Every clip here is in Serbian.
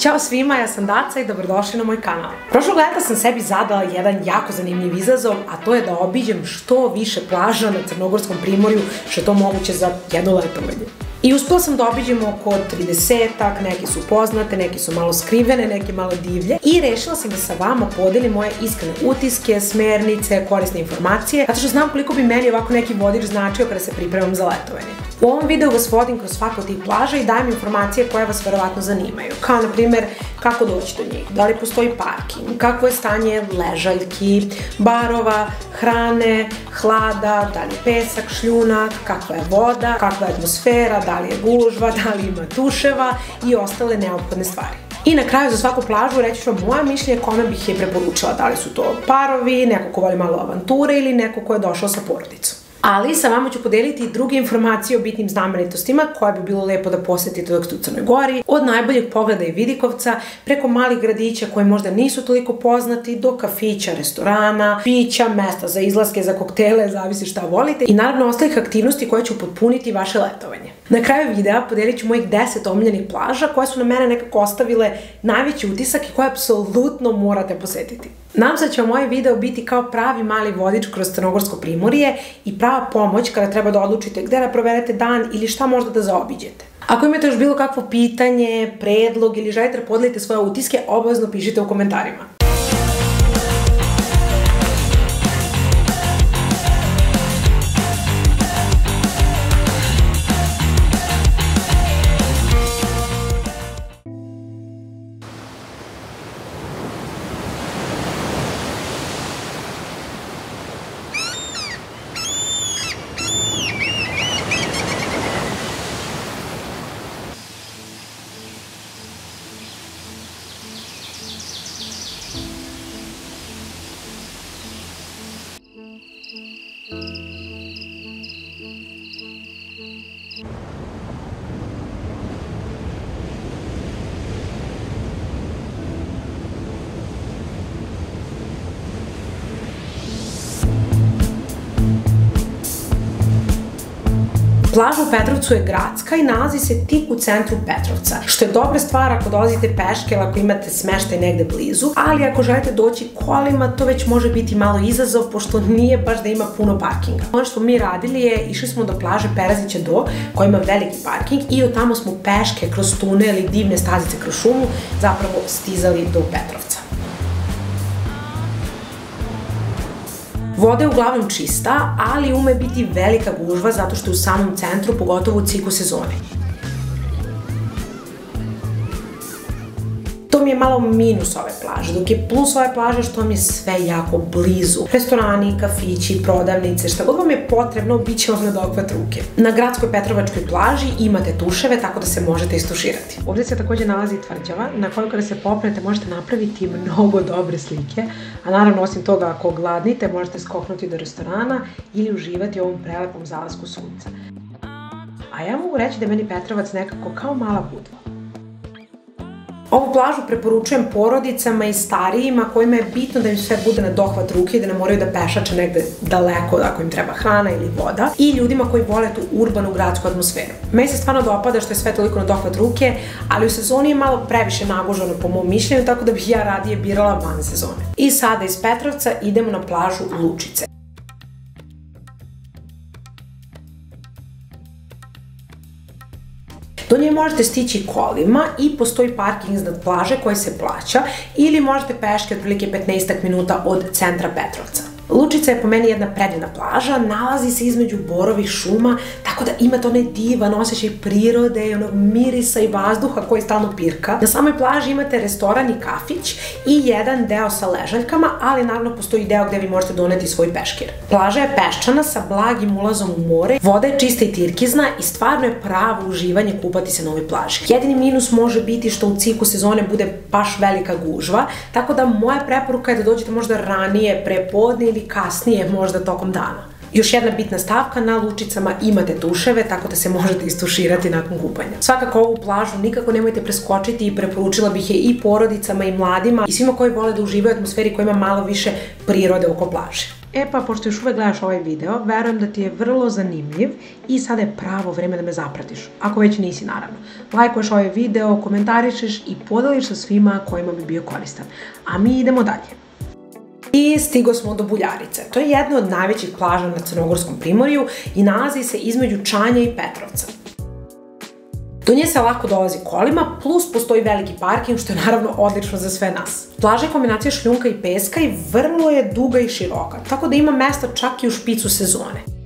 Ćao svima, ja sam Daca i dobrodošli na moj kanal. Prošlog leta sam sebi zadala jedan jako zanimljiv izazov, a to je da obiđem što više plaža na Crnogorskom primorju, što je to moguće za jedno letovanje. I uspela sam da obiđem oko 30-ak, neke su poznate, neke su malo skrivene, neke malo divlje. I rešila sam da sa vama podelim moje iskrene utiske, smernice, korisne informacije, zato što znam koliko bi meni ovako neki vodič značio kada se pripremam za letovanje. U ovom videu vas vodim kroz svaku od tih plaža i dajem informacije koje vas verovatno zanimaju, kao na primjer kako doći do njih, da li postoji parking, kakvo je stanje ležaljki, barova, hrane, hlada, da li je pesak, šljunak, kakva je voda, kakva je atmosfera, da li je gužva, da li ima tuševa i ostale neophodne stvari. I na kraju za svaku plažu reći ću vam moje mišljenje kome bih je preporučila, da li su to parovi, neko ko voli malo avanture ili neko ko je došao sa porodicom. Ali sa vama ću podeliti i druge informacije o bitnim znamenitostima koje bi bilo lepo da posetite dok ste u Crnoj Gori, od najboljeg pogleda i vidikovca, preko malih gradića koji možda nisu toliko poznati, do kafića, restorana, pića, mesta za izlaske, za koktele, zavisi šta volite i naravno ostalih aktivnosti koje će upotpuniti vaše letovanje. Na kraju videa podelit ću mojih 10 omiljenih plaža koje su na mene nekako ostavile najveći utisak i koje apsolutno morate posetiti. Nadam se da će ovaj video biti kao pravi mali vodič kroz Crnogorsko primorje i prava pomoć kada treba da odlučite gde da provedete dan ili šta možda da zaobiđete. Ako imate još bilo kakvo pitanje, predlog ili želite da podelite svoje utiske, obavezno pišite u komentarima. Plaža u Petrovcu je gradska i nalazi se tik u centru Petrovca, što je dobra stvar ako dolazite peške ili ako imate smeštaj negde blizu, ali ako želite doći kolima, to već može biti malo izazov, pošto nije baš da ima puno parkinga. Ono što smo mi radili je, išli smo do plaže Perazića do, koja ima veliki parking i od tamo smo peške kroz tunel i divne stazice kroz šumu zapravo stizali do Petrovca. Voda je uglavnom čista, ali ume biti velika gužva zato što je u samom centru, pogotovo u ciku sezone. To mi je malo minus ove plaže, dok je plus ove plaže što vam je sve jako blizu. Restorani, kafići, prodavnice, šta god vam je potrebno, bit će vam na dohvat ruke. Na gradskoj Petrovačkoj plaži imate tuševe, tako da se možete istuširati. Ovdje se također nalazi tvrđava, na koju kada se popnete možete napraviti mnogo dobre slike, a naravno osim toga ako gladnite možete skoknuti do restorana ili uživati u ovom prelepom zalasku sunca. A ja mogu reći da je meni Petrovac nekako kao mala Budva. Ovu plažu preporučujem porodicama i starijima kojima je bitno da im sve bude na dohvat ruke i da ne moraju da pešače negde daleko ako im treba hrana ili voda, i ljudima koji vole tu urbanu gradsku atmosferu. Meni se stvarno dopada što je sve toliko na dohvat ruke, ali u sezoni je malo previše nagužano po mom mišljenju, tako da bih ja radije birala van sezone. I sada iz Petrovca idemo na plažu Lučice. Do nje možete stići kolima i postoji parking iznad plaže koji se plaća ili možete peške otprilike 15 minuta od centra Petrovca. Lučica je po meni jedna predivna plaža, nalazi se između borovih šuma, tako da imate onaj divan osjećaj prirode i onog mirisa i vazduha koji stalno pirka. Na samoj plaži imate restoran i kafić i jedan deo sa ležaljkama, ali naravno postoji deo gde vi možete doneti svoj peškir. Plaža je peščana sa blagim ulazom u more, voda je čista i tirkizna i stvarno je pravo uživanje kupati se na ovoj plaži. Jedini minus može biti što u ciku sezone bude baš velika gužva, tako da moja preporuka je da dođete možda ranije, prepodne ili kasnije, možda tokom dana. Još jedna bitna stavka, na Lučicama imate tuševe, tako da se možete istuširati nakon kupanja. Svakako ovu plažu nikako nemojte preskočiti i preporučila bih je i porodicama i mladima i svima koji vole da uživaju u atmosferi koja ima malo više prirode oko plaže. E pa, pošto još uvek gledaš ovaj video, verujem da ti je vrlo zanimljiv i sada je pravo vreme da me zapratiš. Ako već nisi, naravno. Lajkuješ ovaj video, komentarišeš i podeliš sa svima kojima bi bio koristan. A mi idemo dalje. I stigo smo do Buljarice. To je jedna od najvećih plaža na Crnogorskom primorju i nalazi se između Čanja i Petrovca. Do nje se lako dolazi kolima, plus postoji veliki parking, što je naravno odlično za sve nas. Plaža je kombinacija šljunka i peska i vrlo je duga i široka, tako da ima mesta čak i u špicu sezone.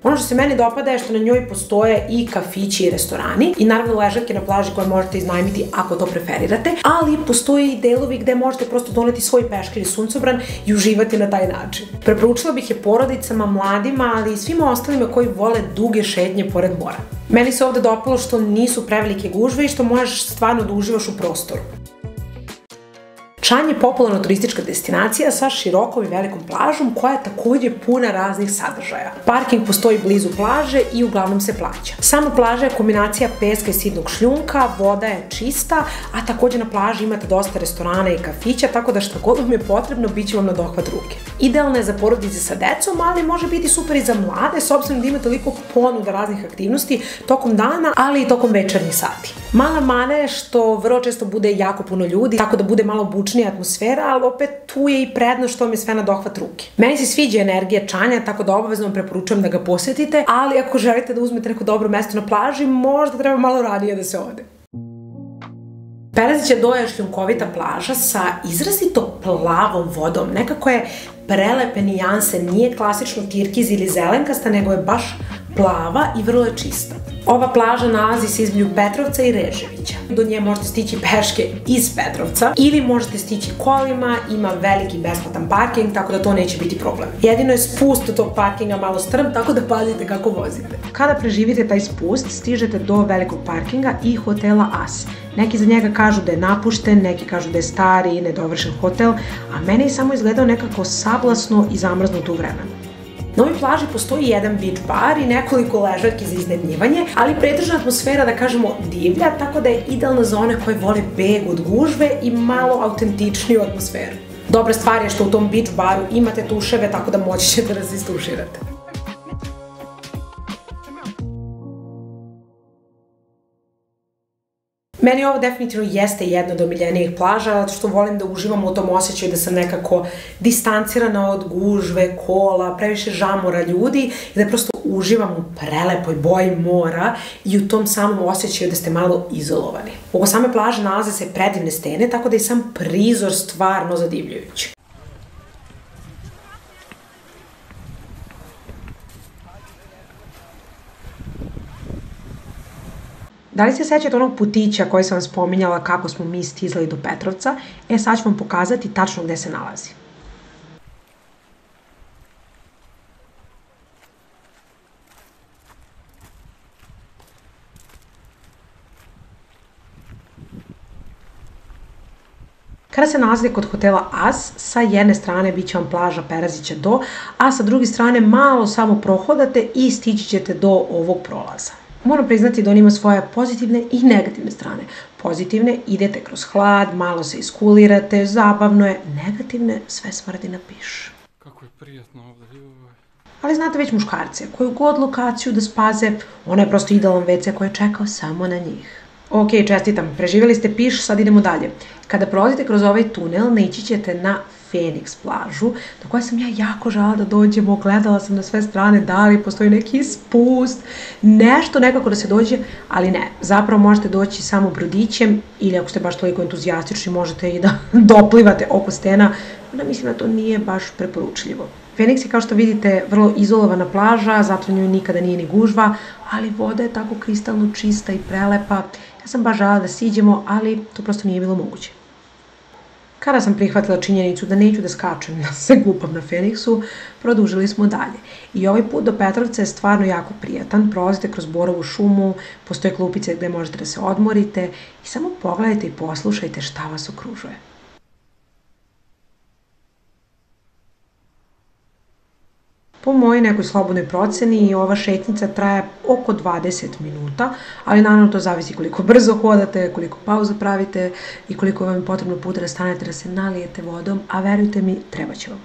Ono što se meni dopada je što na njoj postoje i kafići i restorani i naravno ležaljke na plaži koje možete iznajmiti ako to preferirate, ali postoje i delovi gde možete prosto doneti svoj peškir i suncobran i uživati na taj način. Preporučila bih je porodicama, mladima, ali i svima ostalima koji vole duge šetnje pored mora. Meni se ovde dopalo što nisu prevelike gužve i što možeš stvarno da uživaš u prostoru. Čanj je popularna turistička destinacija sa širokom i velikom plažom koja je takođe puna raznih sadržaja. Parking postoji blizu plaže i uglavnom se plaća. Sama plaža je kombinacija peska i sidnog šljunka, voda je čista, a takođe na plaži imate dosta restorana i kafića, tako da šta god vam je potrebno, bit će vam na dohvat ruke. Idealna je za porodice sa decom, ali može biti super i za mlade, s obzirom da ima toliko ponuda raznih aktivnosti tokom dana, ali i tokom večernjih sati. Mala mana je što vrlo često bude jako puno ljudi, tako da bude malo bučnija atmosfera, ali opet tu je i prednost što vam je sve na dohvat ruke. Meni se sviđa energija Čanja, tako da obavezno vam preporučujem da ga posetite, ali ako želite da uzmete neko dobro mesto na plaži, možda treba malo ranije da se ode. Perazića Do je šljunkovita plaža sa izrazito plavom vodom, nekako je prelepe nijanse, nije klasično turkiz ili zelenkasta, nego je baš plava i vrlo je čista. Ova plaža nalazi se između Petrovca i Reževića. Do nje možete stići peške iz Petrovca ili možete stići kolima, ima veliki besplatan parking, tako da to neće biti problem. Jedino je spust od tog parkinga malo strm, tako da pazite kako vozite. Kada preživite taj spust, stižete do velikog parkinga i hotela As. Neki za njega kažu da je napušten, neki kažu da je stari i nedovršen hotel, a meni je samo izgledao nekako sablasno i zamrznut u vremenu. Na ovoj plaži postoji jedan beach bar i nekoliko ležaljki za iznajmljivanje, ali pretežna atmosfera, da kažemo, divlja, tako da je idealna za one koje vole beg od gužve i malo autentičniju atmosferu. Dobra stvar je što u tom beach baru imate tuševe, tako da moći ćete da se istuširate. Meni ovo definitivno jeste jedna od omiljenijih plaža, zato što volim da uživam u tom osjećaju da sam nekako distancirana od gužve, kola, previše žamora ljudi i da prosto uživam u prelepoj boji mora i u tom samom osjećaju da ste malo izolovani. Oko same plaže nalaze se predivne stene, tako da je sam prizor stvarno zadivljujući. Da li se sećate onog putića koji sam vam spominjala kako smo mi stizali do Petrovca? E, sad ću vam pokazati tačno gde se nalazi. Kada se nalazite kod hotela As, sa jedne strane bit će vam plaža Perazića Do, a sa druge strane malo samo prohodate i stići ćete do ovog prolaza. Moram priznati da on ima svoje pozitivne i negativne strane. Pozitivne, idete kroz hlad, malo se iskulirate, zabavno je. Negativne, sve smrdi na piš. Kako je prijatno ovde, joj. Ali znate već muškarce, koju god lokaciju da spaze, ona je prosto idealan WC koji je čekao samo na njih. Ok, čestitam, preživjeli ste piš, sad idemo dalje. Kada prolazite kroz ovaj tunel, naići ćete na Feniks plažu, do koje sam ja jako žela da dođemo, gledala sam na sve strane da li postoji neki spust, nešto nekako da se dođe, ali ne, zapravo možete doći samo brodićem ili ako ste baš toliko entuzijastični možete i da doplivate oko stena, da mislim da to nije baš preporučljivo. Feniks je, kao što vidite, vrlo izolovana plaža, zato njoj nikada nije ni gužva, ali voda je tako kristalno čista i prelepa. Ja sam baš žela da siđemo, ali to prosto nije bilo moguće. Kada sam prihvatila činjenicu da neću da skačem, da se gupam na Feniksu, produžili smo dalje. I ovaj put do Petrovca je stvarno jako prijatan, prolazite kroz borovu šumu, postoje klupice gde možete da se odmorite i samo pogledajte i poslušajte šta vas okružuje. Po mojoj nekoj slobodnoj proceni ova šetnica traje oko 20 minuta, ali naravno to zavisi koliko brzo hodate, koliko pauza pravite i koliko vam je potrebno puta da stanete da se nalijete vodom, a verujte mi, treba će vam.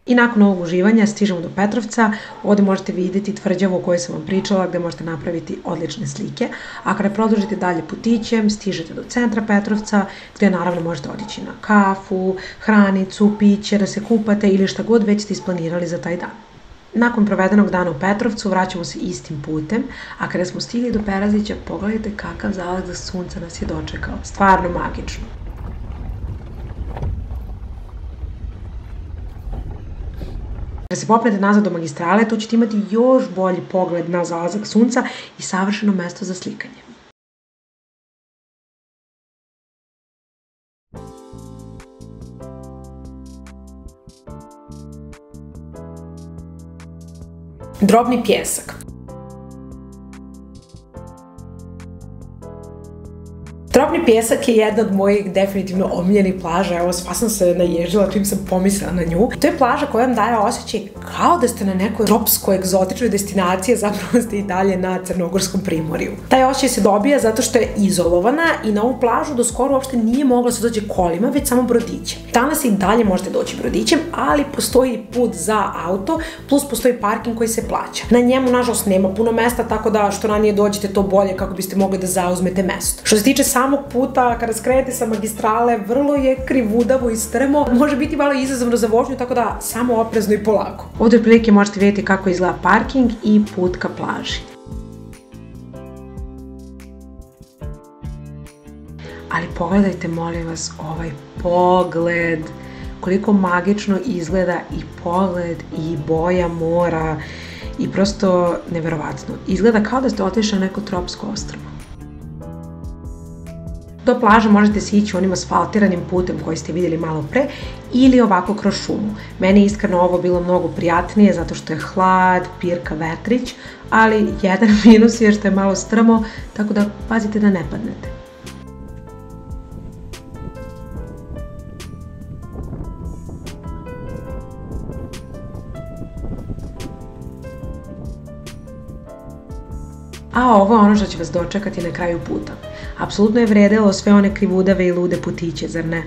I nakon ovog uživanja stižemo do Petrovca, ovde možete vidjeti tvrđavu o kojoj sam vam pričala, gde možete napraviti odlične slike, a kada produžite dalje putićem, stižete do centra Petrovca, gde naravno možete otići na kafu, hranicu, piće, da se kupate ili šta god već ste isplanirali za taj dan. Nakon provedenog dana u Petrovcu vraćamo se istim putem, a kada smo stigli do Perazića, pogledajte kakav zalaz za sunca nas je dočekao, stvarno magično. Kada se popnete nazad do magistrale, tu ćete imati još bolji pogled na zalazak sunca i savršeno mesto za slikanje. Drobni pjesak. Drobni pjesak je jedna od mojih definitivno omiljenih plaža, evo sva sam se naježila čim sam pomislila na nju. To je plaža koja vam daje osjećaj kao da ste na nekoj tropskoj egzotičnoj destinaciji, a zapravo ste i dalje na Crnogorskom primorju. Taj osjećaj se dobija zato što je izolovana i na ovu plažu do skoro uopšte nije mogla se dođe kolima, već samo brodićem. Danas i dalje možete doći brodićem, ali postoji put za auto, plus postoji parking koji se plaća. Na njemu, nažalost, nema puno mesta, tako da što ranije dođete to bolje kako biste mogli da zauzmete mesto. Što se tiče samog puta, kada skrenete sa magistrale, vrlo je krivudavo i strmo, može biti malo izazovno za vožnju, tako da samo oprezno i polako. Ovdje otprilike možete vidjeti kako izgleda parking i put ka plaži. Ali pogledajte, molim vas, ovaj pogled, koliko magično izgleda i pogled i boja mora i prosto neverovatno. Izgleda kao da ste otišli na neko tropsko ostrvo. Do plaže možete sići onim asfaltiranim putem koji ste vidjeli malo pre ili ovako kroz šumu. Meni je iskreno ovo bilo mnogo prijatnije zato što je hlad, pirka, vetrić, ali jedan minus je što je malo strmo, tako da pazite da ne padnete. A ovo je ono što će vas dočekati na kraju puta. Apsolutno je vredelo sve one krivudave i lude putiće, zar ne?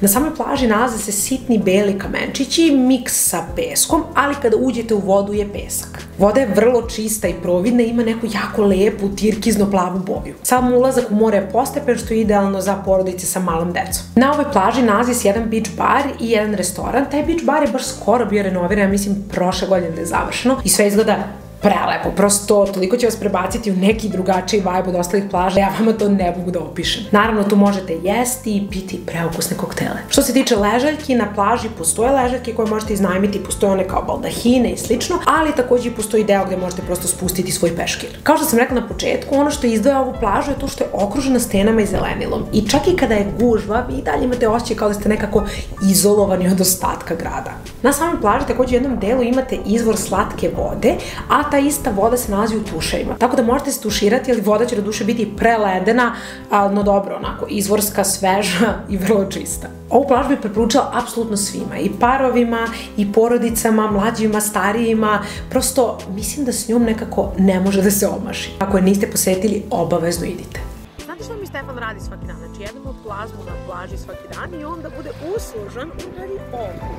Na samoj plaži nalaze se sitni beli kamenčići, miks sa peskom, ali kada uđete u vodu je pesak. Voda je vrlo čista i providna i ima neku jako lepu tirkizno-plavu boju. Sam ulazak u more je postepen, što je idealno za porodice sa malom decom. Na ovoj plaži nalazi se jedan beach bar i jedan restoran. Taj beach bar je baš skoro bio renoviran, ja mislim prošle godine da je završeno i sve izgleda prelepo, prosto toliko će vas prebaciti u neki drugačiji vibe od ostalih plaža, ja vama to ne mogu da opišem. Naravno, tu možete jesti i piti preukusne koktele. Što se tiče ležaljki, na plaži postoje ležaljke koje možete iznajmiti, postoje one kao baldahine i slično, ali takođe i postoji deo gde možete prosto spustiti svoj peškir. Kao što sam rekla na početku, ono što izdvaja ovu plažu je to što je okružena stenama i zelenilom. I čak i kada je gužva, vi i dalje imate osjećaj kao da ste nekako izolovani od ostatka grada. Na samoj plaži takođe u jednom delu imate izvor slatke vode, a ta ista voda se nalazi u tuševima. Tako da možete se tuširati, ali voda će do duše biti preledena, no dobro, onako, izvorska, sveža i vrlo čista. Ovu plažu bih preporučila apsolutno svima, i parovima, i porodicama, mlađima, starijima, prosto mislim da s njom nekako ne može da se omaši. Ako je niste posetili, obavezno idite. Znate što mi Stefan radi svaki dan? Znači, jedemo plazmu na plaži svaki dan i onda bude uslužan, on radi ovo.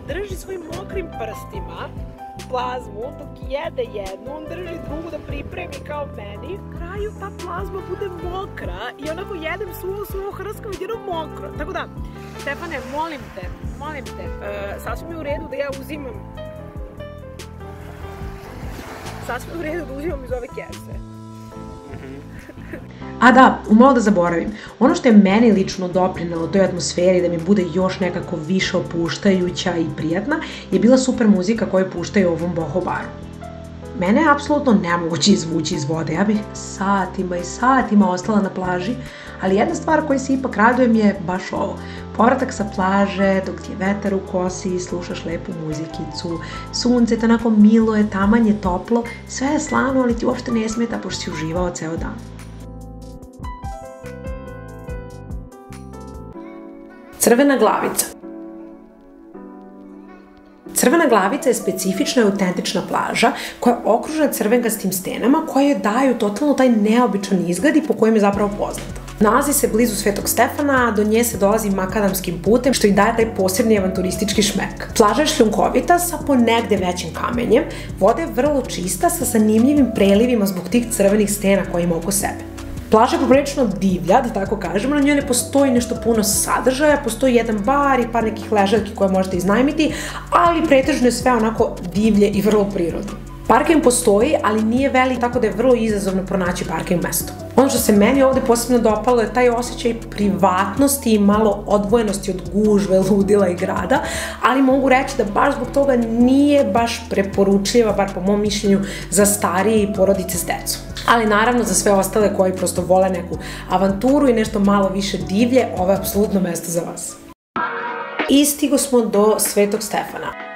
Drži svojim mokrim prstima plazmu, dok jede jednu, on drži drugu da pripremi kao meni. Na kraju ta plazma bude mokra i onako jedem suvo hrskam i jedno mokro. Tako da, Stefane, molim te, sasvim je u redu da ja uzimam iz ove kese. A da, umalo da zaboravim, ono što je meni lično doprinelo toj atmosferi da mi bude još nekako više opuštajuća i prijatna je bila super muzika koju puštaju u ovom boho baru. Mene je apsolutno nemoguće izvući iz vode, ja bih satima i satima ostala na plaži, ali jedna stvar koju se ipak radujem je baš ovo. Povratak sa plaže, dok ti je vetar u kosi, slušaš lepu muzikicu, sunce te onako milo je, taman je toplo, sve je slano, ali ti uopšte ne smeta pošto si uživao ceo dan. Crvena glavica. Crvena glavica je specifična i autentična plaža koja je okružena crvengastim stenama koje daju totalno taj neobičan izgled i po kojem je zapravo poznata. Nalazi se blizu Svetog Stefana, a do nje se dolazi makadamskim putem, što i daje taj posebni avanturistički šmek. Plaža je šljunkovita sa ponegde većim kamenjem, voda je vrlo čista sa zanimljivim prelivima zbog tih crvenih stena koje ima oko sebe. Plaža je poprilično divlja, da tako kažemo, na njoj ne postoji nešto puno sadržaja, postoji jedan bar i par nekih ležaljki koje možete iznajmiti, ali pretežno je sve onako divlje i vrlo prirodno. Parking postoji, ali nije velik, tako da je vrlo izazovno pronaći parking mesto. Ono što se meni ovde posebno dopalo je taj osjećaj privatnosti i malo odvojenosti od gužve, ludila i grada, ali mogu reći da baš zbog toga nije baš preporučljiva, bar po mom mišljenju, za starije i porodice s decom. Ali naravno za sve ostale koji prosto vole neku avanturu i nešto malo više divlje, ovo je apsolutno mesto za vas. I stigo smo do Svetog Stefana.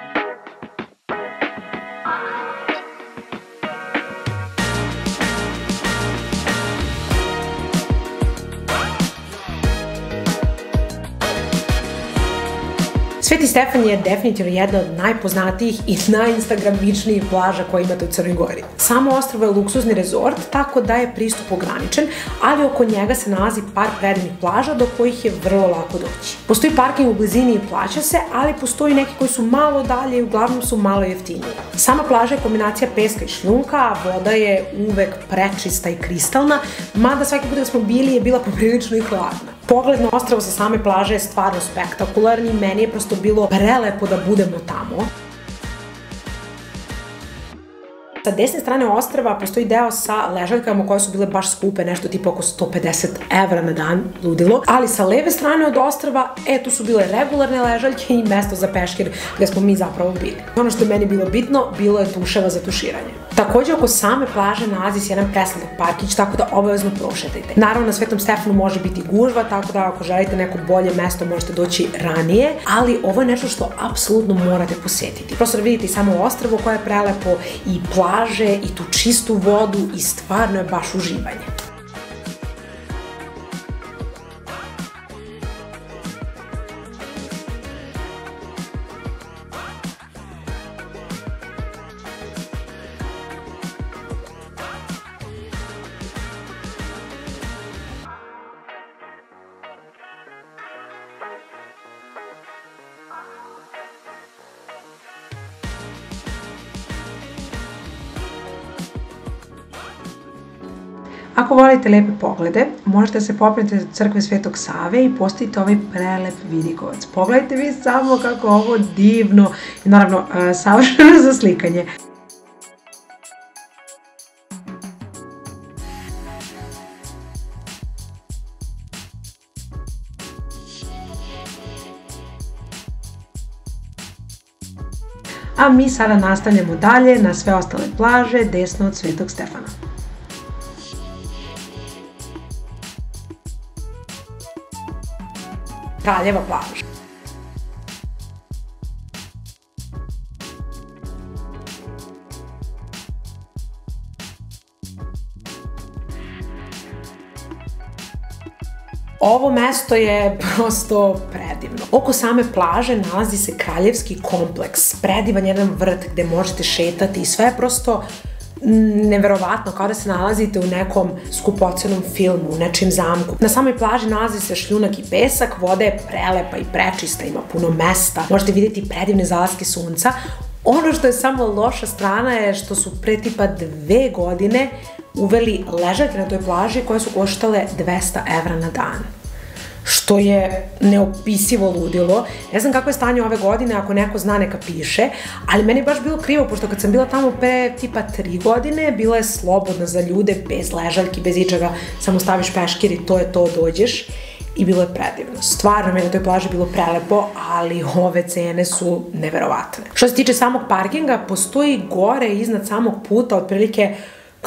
Sveti Stefan je definitivno jedna od najpoznatijih i najinstagramičnijih plaža koje imate u Crnoj Gori. Samo ostrvo je luksuzni rezort, tako da je pristup ograničen, ali oko njega se nalazi par predivnih plaža do kojih je vrlo lako doći. Postoji parking u blizini i plaća se, ali postoji neki koji su malo dalje i uglavnom su malo jeftiniji. Sama plaža je kombinacija peska i šljunka, a voda je uvek prečista i kristalna, mada svaki put da smo bili je bila poprilično i hladna. Pogled na ostrvo sa same plaže je stvarno spektakularni i meni je prosto bilo prelepo da budemo tamo. Sa desne strane ostrva postoji deo sa ležaljkama koje su bile baš skupe, nešto tipa oko 150 evra na dan, ludilo. Ali sa leve strane od ostrva, tu su bile regularne ležaljke i mesto za peškir gde smo mi zapravo bili. Ono što je meni bilo bitno, bilo je tuševa za tuširanje. Takođe, oko same plaže nalazi se jedan preslatak parkić, tako da obavezno prošetajte. Naravno, na Svetom Stefanu može biti gužva, tako da ako želite neko bolje mesto možete doći ranije, ali ovo je nešto što apsolutno morate posetiti. Prosto da vidite i samo ostrvo koje je prelepo i plaže i tu čistu vodu i stvarno je baš uživanje. Ako volite lepe poglede, možete se popnete do crkve Svetog Save i postavite ovaj prelep vidikovac. Pogledajte vi samo kako ovo divno i naravno savršeno za slikanje. A mi sada nastavljamo dalje na sve ostale plaže desno od Svetog Stefana. Kraljeva plaža. Ovo mesto je prosto predivno. Oko same plaže nalazi se kraljevski kompleks, predivan jedan vrt gde možete šetati i sve je prosto neverovatno, kao da se nalazite u nekom skupocenom filmu, u nečijem zamku. Na samoj plaži nalazi se šljunak i pesak, voda je prelepa i prečista, ima puno mesta, možete vidjeti predivne zalaske sunca. Ono što je samo loša strana je što su pre tipa 2 godine uveli ležaljke na toj plaži koje su koštale 200 evra na dan. Što je neopisivo ludilo. Ne znam kako je stanje ove godine, ako neko zna neka piše, ali meni je baš bilo krivo, pošto kad sam bila tamo pre tipa 3 godine, bila je slobodna za ljude, bez ležaljki, bez ičega, samo staviš peškir i to je to, dođeš. I bilo je predivno. Stvarno meni na toj plaži bilo prelepo, ali ove cene su neverovatne. Što se tiče samog parkinga, postoji gore iznad samog puta, otprilike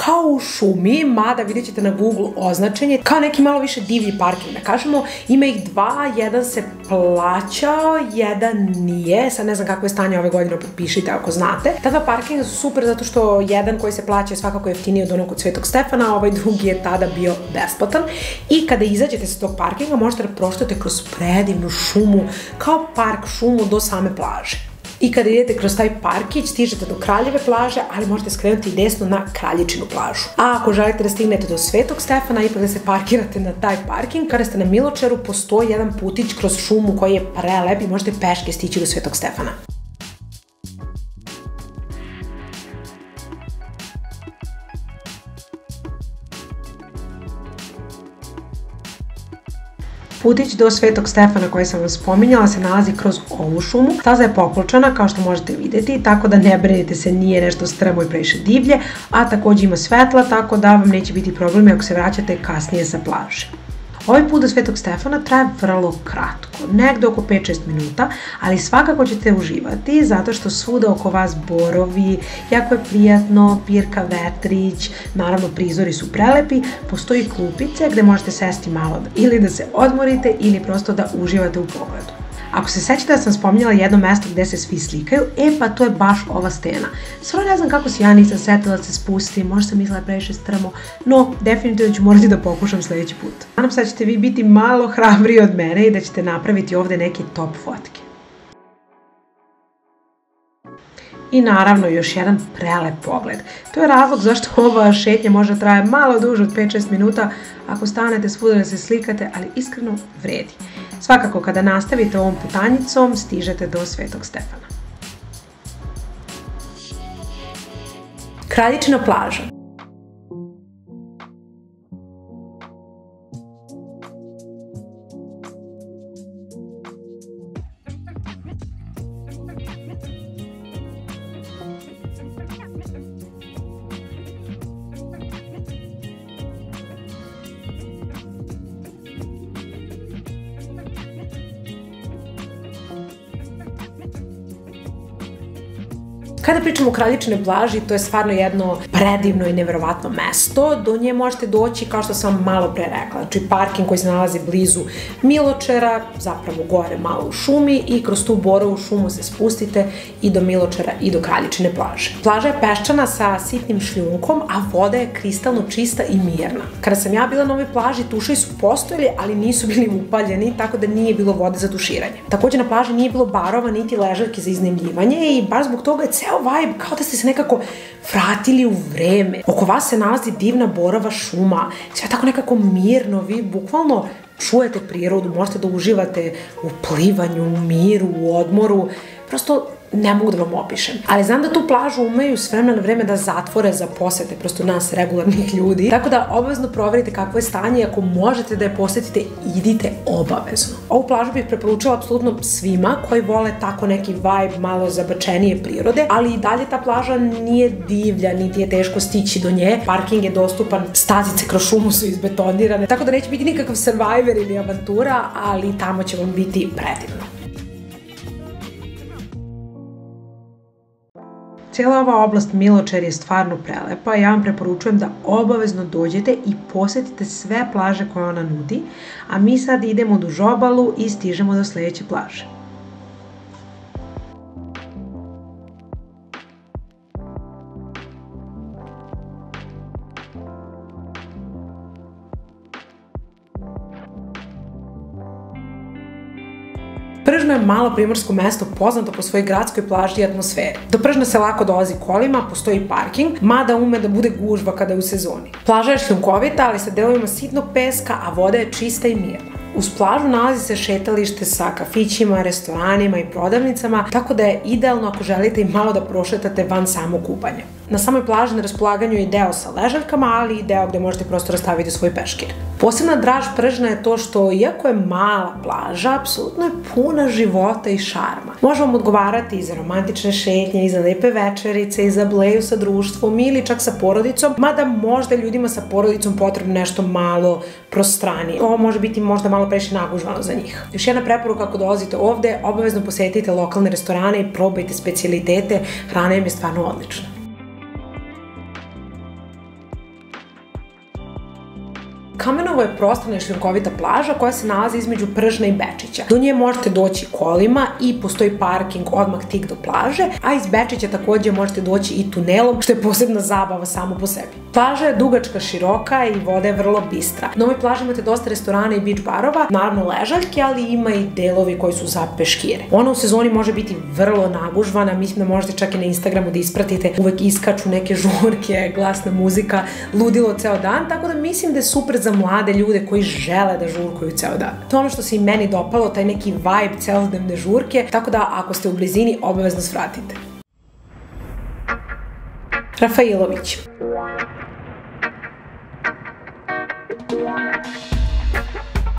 kao u šumi, mada vidjet ćete na Google označenje, kao neki malo više divlji parking, da kažemo. Ima ih dva, jedan se plaćao, jedan nije, sad ne znam kako je stanje ove godine, potpišite ako znate. Ta dva parkinga su super zato što jedan koji se plaća je svakako jeftiniji od onog od Svetog Stefana, a ovaj drugi je tada bio besplatan. I kada izađete sa tog parkinga možete da prošetate kroz predivnu šumu, kao park šumu do same plaže. I kada idete kroz taj parkić, stižete do Kraljeve plaže, ali možete skrenuti i desno na Kraljičinu plažu. A ako želite da stignete do Svetog Stefana, ipak da se parkirate na taj parking, kada ste na Miločaru, postoji jedan putić kroz šumu koji je prelep i možete peške stići do Svetog Stefana. Putić do Svetog Stefana koji sam vam spominjala se nalazi kroz ovu šumu. Staza je poklopčana kao što možete vidjeti, tako da ne brinite se, nije nešto strmo i previše divlje, a također ima svetla, tako da vam neće biti problemi ako se vraćate kasnije sa plaže. Ovaj put do Svetog Stefana traje vrlo kratko, negde oko 5-6 minuta, ali svakako ćete uživati zato što svuda oko vas borovi, jako je prijatno, pirka vetrić, naravno prizori su prelepi, postoji klupice gde možete sesti malo ili da se odmorite ili prosto da uživate u pogledu. Ako se sećate da sam spominjala jedno mesto gde se svi slikaju, pa to je baš ova stena. Stvarno ne znam kako se ja nisam setila da se spustim, možda sam mislila previše strmo, no definitivno ću morati da pokušam sledeći put. Nadam se da ćete vi biti malo hrabriji od mene i da ćete napraviti ovde neke top fotke. I naravno još jedan prelep pogled. To je razlog zašto ova šetnja možda traje malo duže od 5-6 minuta ako stanete svuda da se slikate, ali iskreno vredi. Svakako kada nastavite ovom putanjicom stižete do Svetog Stefana. Kraljičina plaža. Kada pričamo o Kraljičinoj plaži, to je stvarno jedno predivno i neverovatno mesto. Do nje možete doći, kao što sam malo pre rekla, znači parking koji se nalazi blizu Miločara, zapravo gore malo u šumi i kroz tu borovu šumu se spustite i do Miločara i do Kraljičine plaže. Plaža je peščana sa sitnim šljunkom, a voda je kristalno čista i mirna. Kada sam ja bila na ovoj plaži, tušeji su postojali, ali nisu bili upaljeni, tako da nije bilo vode za tuširanje. Također na plaži nije bilo barova niti ležaljki za iznajmljivanje i baš zbog toga je ceo vibe kao da ste se nekako vratili u vreme. Oko vas se nalazi divna borova šuma, sve tako nekako mirno, vi bukvalno čujete prirodu, možete da uživate u plivanju, u miru, u odmoru, prosto ne mogu da vam opišem. Ali znam da tu plažu umeju s vremena na vreme da zatvore za posete, prosto nas regularnih ljudi, tako da obavezno proverite kakvo je stanje i ako možete da je posetite, idite obavezno. Ovu plažu bih preporučila apsolutno svima koji vole tako neki vibe malo zabačenije prirode, ali i dalje ta plaža nije divlja, niti je teško stići do nje. Parking je dostupan, stazice kroz šumu su izbetonirane, tako da neće biti nikakav survivor ili avantura, ali tamo će vam biti predivno. Cijela ova oblast Miločar je stvarno prelepa i ja vam preporučujem da obavezno dođete i posetite sve plaže koje ona nudi, a mi sad idemo duž obalu i stižemo do sledeće plaže. Pržno je malo primorsko mesto poznato po svojoj gradskoj plaži i atmosferi. Do Pržna se lako dolazi kolima, postoji parking, mada ume da bude gužva kada je u sezoni. Plaža je šljunkovita, ali sa delovima sitnog peska, a voda je čista i mirna. Uz plažu nalazi se šetalište sa kafićima, restoranima i prodavnicama, tako da je idealno ako želite i malo da prošetate van samog kupanja. Na samoj plaži na raspolaganju je deo sa ležaljkama, ali i deo gde možete prosto rastaviti svoj peškir. Posebna draž Pržna je to što, iako je mala plaža, apsolutno je puna života i šarma. Može vam odgovarati i za romantične šetnje, i za lepe večerice, i za bleju sa društvom, ili čak sa porodicom, mada možda ljudima sa porodicom potrebno nešto malo prostranije. Ovo može biti možda malo previše nagužvano za njih. Još jedna preporuka ako dolazite ovde, obavezno posetite lokalne restorane i probajte specijalitete, hrana im je stvarno odlična. Kamenovo je prostrana i šljunkovita plaža koja se nalazi između Pržna i Bečića. Do nje možete doći kolima i postoji parking odmah tik do plaže, a iz Bečića takođe možete doći i tunelom, što je posebna zabava samo po sebi. Plaža je dugačka, široka i voda je vrlo bistra. Na ovoj plaži imate dosta restorana i beach barova, naravno ležaljke, ali ima i delovi koji su za peškire. Ona u sezoni može biti vrlo nagužvana, mislim da možete čak i na Instagramu da ispratite, uvek iskaču neke žurke, glasna muzika, ludilo ceo dan, tako da mislim da je super za mlade ljude koji žele da žurkuju ceo dan. To je ono što se i meni dopalo, taj neki vibe celodnevne žurke, tako da ako ste u blizini, obavezno svratite. Rafailović.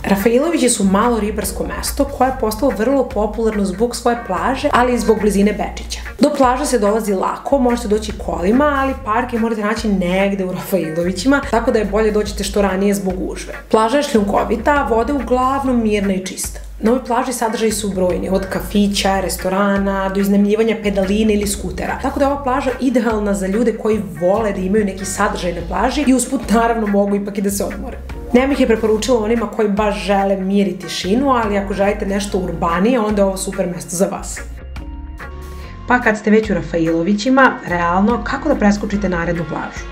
Rafailovići su malo ribarsko mesto koje je postalo vrlo popularno zbog svoje plaže, ali i zbog blizine Bečića. Do plaže se dolazi lako, možete doći kolima, ali parking morate naći negde u Rafailovićima, tako da je bolje dođete što ranije zbog gužve. Plaža je šljunkovita, a voda je uglavnom mirna i čista. Na ovoj plaži sadržaji su brojni, od kafića, restorana, do iznajmljivanja pedaline ili skutera. Tako da je ova plaža idealna za ljude koji vole da imaju neki sadržaj na plaži i usput naravno mogu ipak i da se odmore. Ne bih je preporučila onima koji baš žele mir i tišinu, ali ako želite nešto urbanije, onda je ovo super mesto za vas. Pa kad ste već u Rafailovićima, realno, kako da preskočite narednu plažu?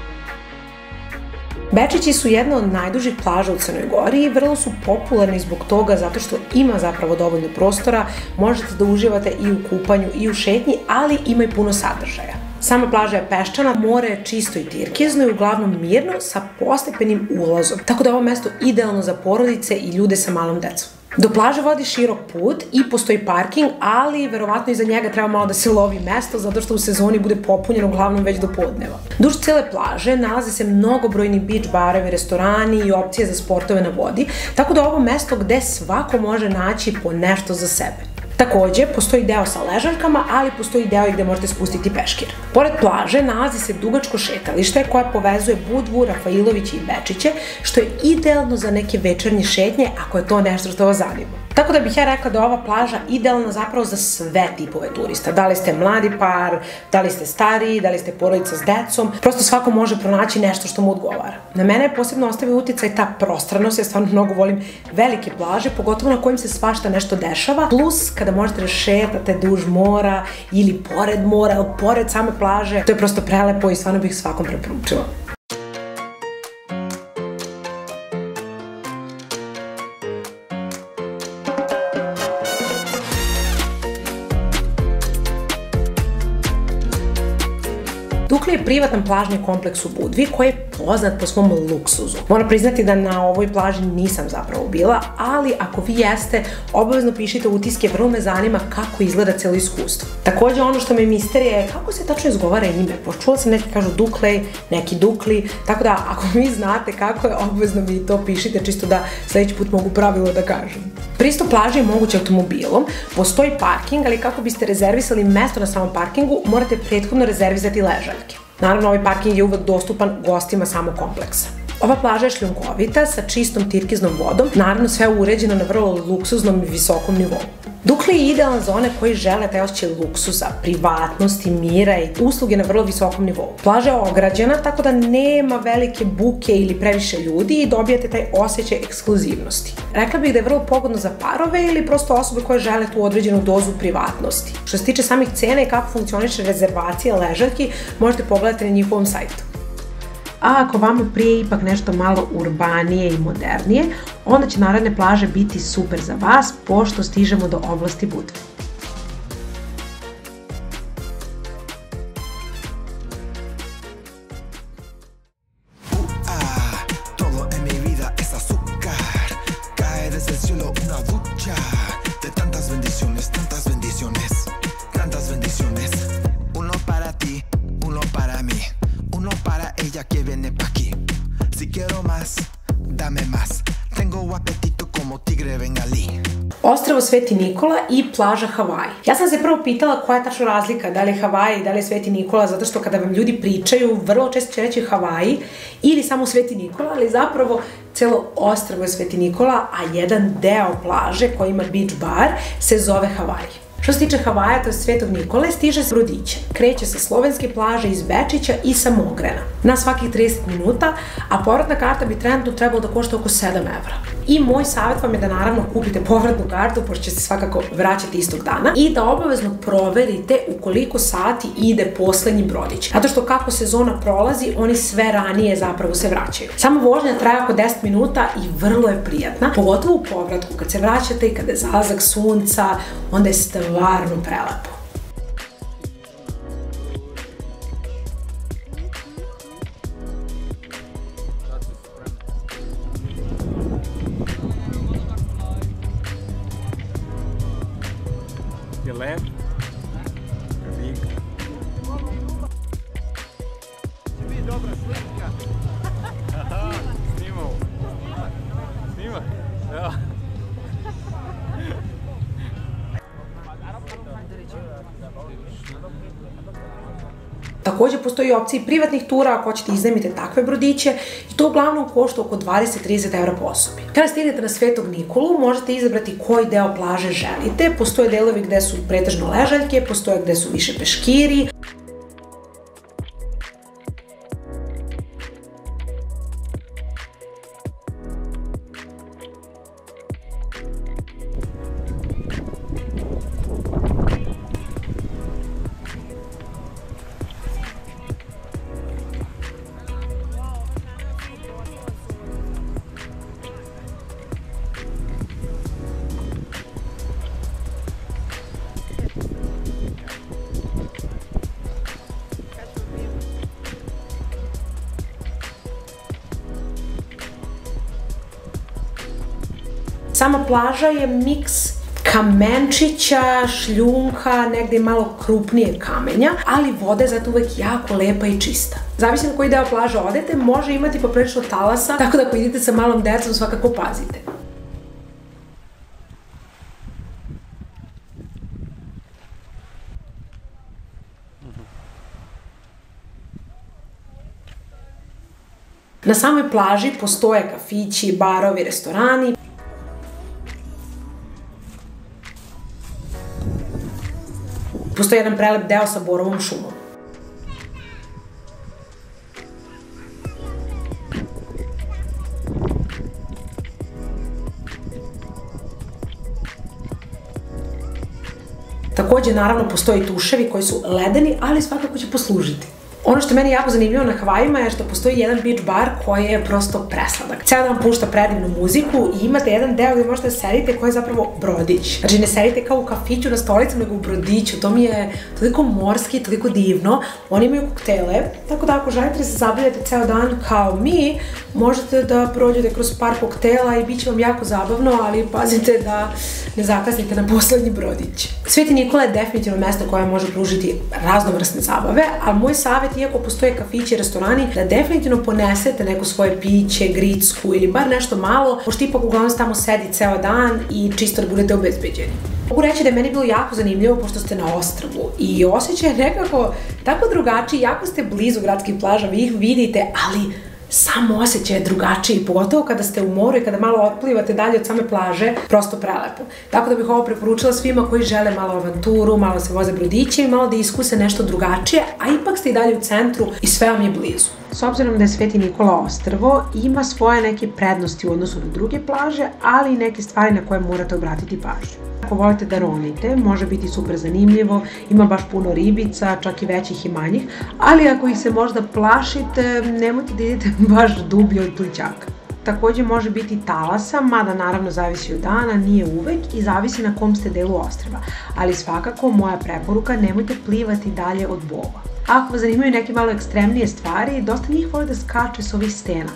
Bečići su jedna od najdužih plaža u Crnoj Gori i vrlo su popularni zbog toga zato što ima zapravo dovoljno prostora, možete da uživate i u kupanju i u šetnji, ali ima i puno sadržaja. Sama plaža je peščana, more je čisto i tirkizno i uglavnom mirno sa postepenim ulazom, tako da je ovo mesto idealno za porodice i ljude sa malom decom. Do plaže vodi širok put i postoji parking, ali verovatno iza njega treba malo da se lovi mesto zato što u sezoni bude popunjeno uglavnom već do podneva. Duž cele plaže nalaze se mnogobrojni beach barovi, restorani i opcije za sportove na vodi, tako da je ovo mesto gde svako može naći po nešto za sebe. Takođe, postoji deo sa ležaljkama, ali postoji deo i gde možete spustiti peškir. Pored plaže nalazi se dugačko šetalište koje povezuje Budvu, Rafailoviće i Bečiće, što je idealno za neke večernje šetnje ako je to nešto što vas zanima. Tako da bih ja rekla da je ova plaža idealna zapravo za sve tipove turista. Da li ste mladi par, da li ste stariji, da li ste porodica s decom, prosto svako može pronaći nešto što mu odgovara. Na mene je posebno ostavio uticaj ta prostranost, ja stvarno mnogo volim velike plaže, pogotovo na kojim se svašta nešto dešava, plus kada možete da šetate duž mora ili pored mora ili pored same plaže, to je prosto prelepo i stvarno bih svakom preporučila. Dukle je privatan plažni kompleks u Budvi koji je poznat po svom luksuzu. Moram priznati da na ovoj plaži nisam zapravo bila, ali ako vi jeste, obavezno pišite utiske, vrlo me zanima kako izgleda celo iskustvo. Takođe, ono što me je misterija je kako se tačno izgovara ime, pošto čula sam neki kažu Duklej, neki Dukli, tako da ako vi znate kako je, obavezno mi to pišite, čisto da sledeći put mogu pravilno da kažem. Pristup plaži je moguće automobilom, postoji parking, ali kako biste rezervisali mesto na samom parkingu, morate prethodno rezervisati ležaljke. Naravno, ovaj parking je uvek dostupan gostima samog kompleksa. Ova plaža je šljunkovita sa čistom tirkiznom vodom, naravno sve je uređeno na vrlo luksuznom i visokom nivou. Dukle je idealan za one koji žele taj osjećaj luksuza, privatnosti, mira i usluge na vrlo visokom nivou. Plaža je ograđena, tako da nema velike buke ili previše ljudi i dobijate taj osjećaj ekskluzivnosti. Rekla bih da je vrlo pogodno za parove ili prosto osobe koje žele tu određenu dozu privatnosti. Što se tiče samih cena i kako funkcioniše rezervacija ležaljki, možete pogledati na njihovom sajtu. A ako vama prije ipak nešto malo urbanije i modernije, onda će naredne plaže biti super za vas, pošto stižemo do oblasti Budve. Ostrvo Sveti Nikola i plaža Havaji. Ja sam se prvo pitala koja je tačno razlika, da li je Havaji, da li je Sveti Nikola, zato što kada vam ljudi pričaju, vrlo često će reći Havaji ili samo Sveti Nikola, ali zapravo celo ostrvo je Sveti Nikola, a jedan deo plaže koji ima beach bar se zove Havaji. Što se tiče Havaja, to je Svetog Nikole, stiže s brodićem. Kreće sa slovenske plaže, iz Bečića i sa Mogrena. Na svakih 30 minuta, a povratna karta bi trenutno trebalo da košta oko 7 evra. I moj savjet vam je da naravno kupite povratnu kartu, pošto će se svakako vraćati istog dana, i da obavezno proverite u koliko sati ide poslednji brodić. Zato što kako sezona prolazi, oni sve ranije zapravo se vraćaju. Samo vožnja traje oko 10 minuta i vrlo je prijatna, pogotovo u povratku, kad se vraćate i kada je zalazak sunca, onda je stvarno prelepo. Je lep, vik. Će biti dobra slika. Aha, snimao. Snima? Ja. Takođe postoji opcija i privatnih tura ako hoćete iznajmite takve brodiće i to uglavnom košta oko 20-30 € po osobi. Kada stignete na Svetog Nikolu možete izabrati koji deo plaže želite. Postoje delovi gde su pretežno ležaljke, postoje gde su više peškiri. Sama plaža je miks kamenčića, šljunka, negde malo krupnije kamenja, ali voda je zato uvek jako lepa i čista. Zavisi na koji deo plaže odete, može imati poprilično talasa, tako da ako idete sa malom decom svakako pazite. Na samoj plaži postoje kafići, barovi, restorani. Postoji jedan prelep deo sa borovom šumom. Takođe, naravno, postoji tuševi koji su ledeni, ali svakako će poslužiti. Ono što je meni jako zanimljivo na Havajima je što postoji jedan beach bar koji je prosto presladak. Ceo dan pušta predivnu muziku i imate jedan deo gde možete da sedite koji je zapravo brodić. Znači ne sedite kao u kafiću na stolicama, nego u brodiću. To mi je toliko morski, toliko divno. Oni imaju koktele, tako da ako želite da se zabavljate ceo dan kao mi, možete da prođete kroz par koktela i bit će vam jako zabavno, ali pazite da ne zakasnite na poslednji brodić. Sveti Nikola je definitivno mesto koje može pružiti raznovrsne zabave, ali moj savjet, iako postoje kafići i restorani, da definitivno ponesete neko svoje piće, gricku ili bar nešto malo, pošto ipak uglavnom se tamo sedi ceo dan i čisto da budete obezbeđeni. Mogu reći da je meni bilo jako zanimljivo pošto ste na ostrvu i osjećaj je nekako tako drugačiji, jako ste blizu gradskih plaža, vi ih vidite, ali sam osjećaj je drugačiji, pogotovo kada ste u moru i kada malo otplivate dalje od same plaže, prosto prelepo. Tako da bih ovo preporučila svima koji žele malo avanturu, malo se voze brodiće i malo da iskuse nešto drugačije, a ipak ste i dalje u centru i sve vam je blizu. S obzirom da je Sveti Nikola ostrvo, ima svoje neke prednosti u odnosu na druge plaže, ali i neke stvari na koje morate obratiti pažnju. Ako volite da ronite, može biti super zanimljivo, ima baš puno ribica, čak i većih i manjih, ali ako ih se možda plašite, nemojte da idete baš dublje od plićaka. Takođe može biti talasa, mada naravno zavisi od dana, nije uvek i zavisi na kom ste delu ostrva, ali svakako moja preporuka, nemojte plivati dalje od bova. Ako vas zanimaju neke malo ekstremnije stvari, dosta njih vole da skače s ovih stena.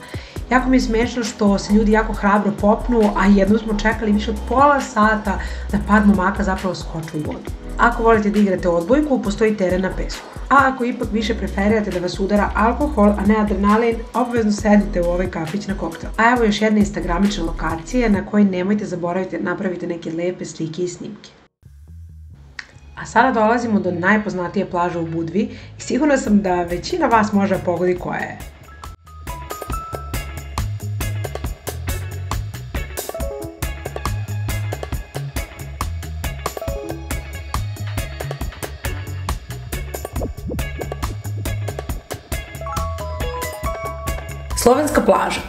Jako mi je smešno što se ljudi jako hrabro popnu, a jednom smo čekali više od pola sata da par momaka zapravo skoče u vodu. Ako volite da igrate odbojku, postoji teren na pesku. A ako ipak više preferirate da vas udara alkohol, a ne adrenalin, obavezno sedite u ovaj kafić na koktel. A evo još jedna instagramična lokacija na kojoj nemojte zaboraviti da napravite neke lepe slike i snimke. A sada dolazimo do najpoznatije plaže u Budvi i sigurna sam da većina vas može da pogodi koja je. Slovenska plaža.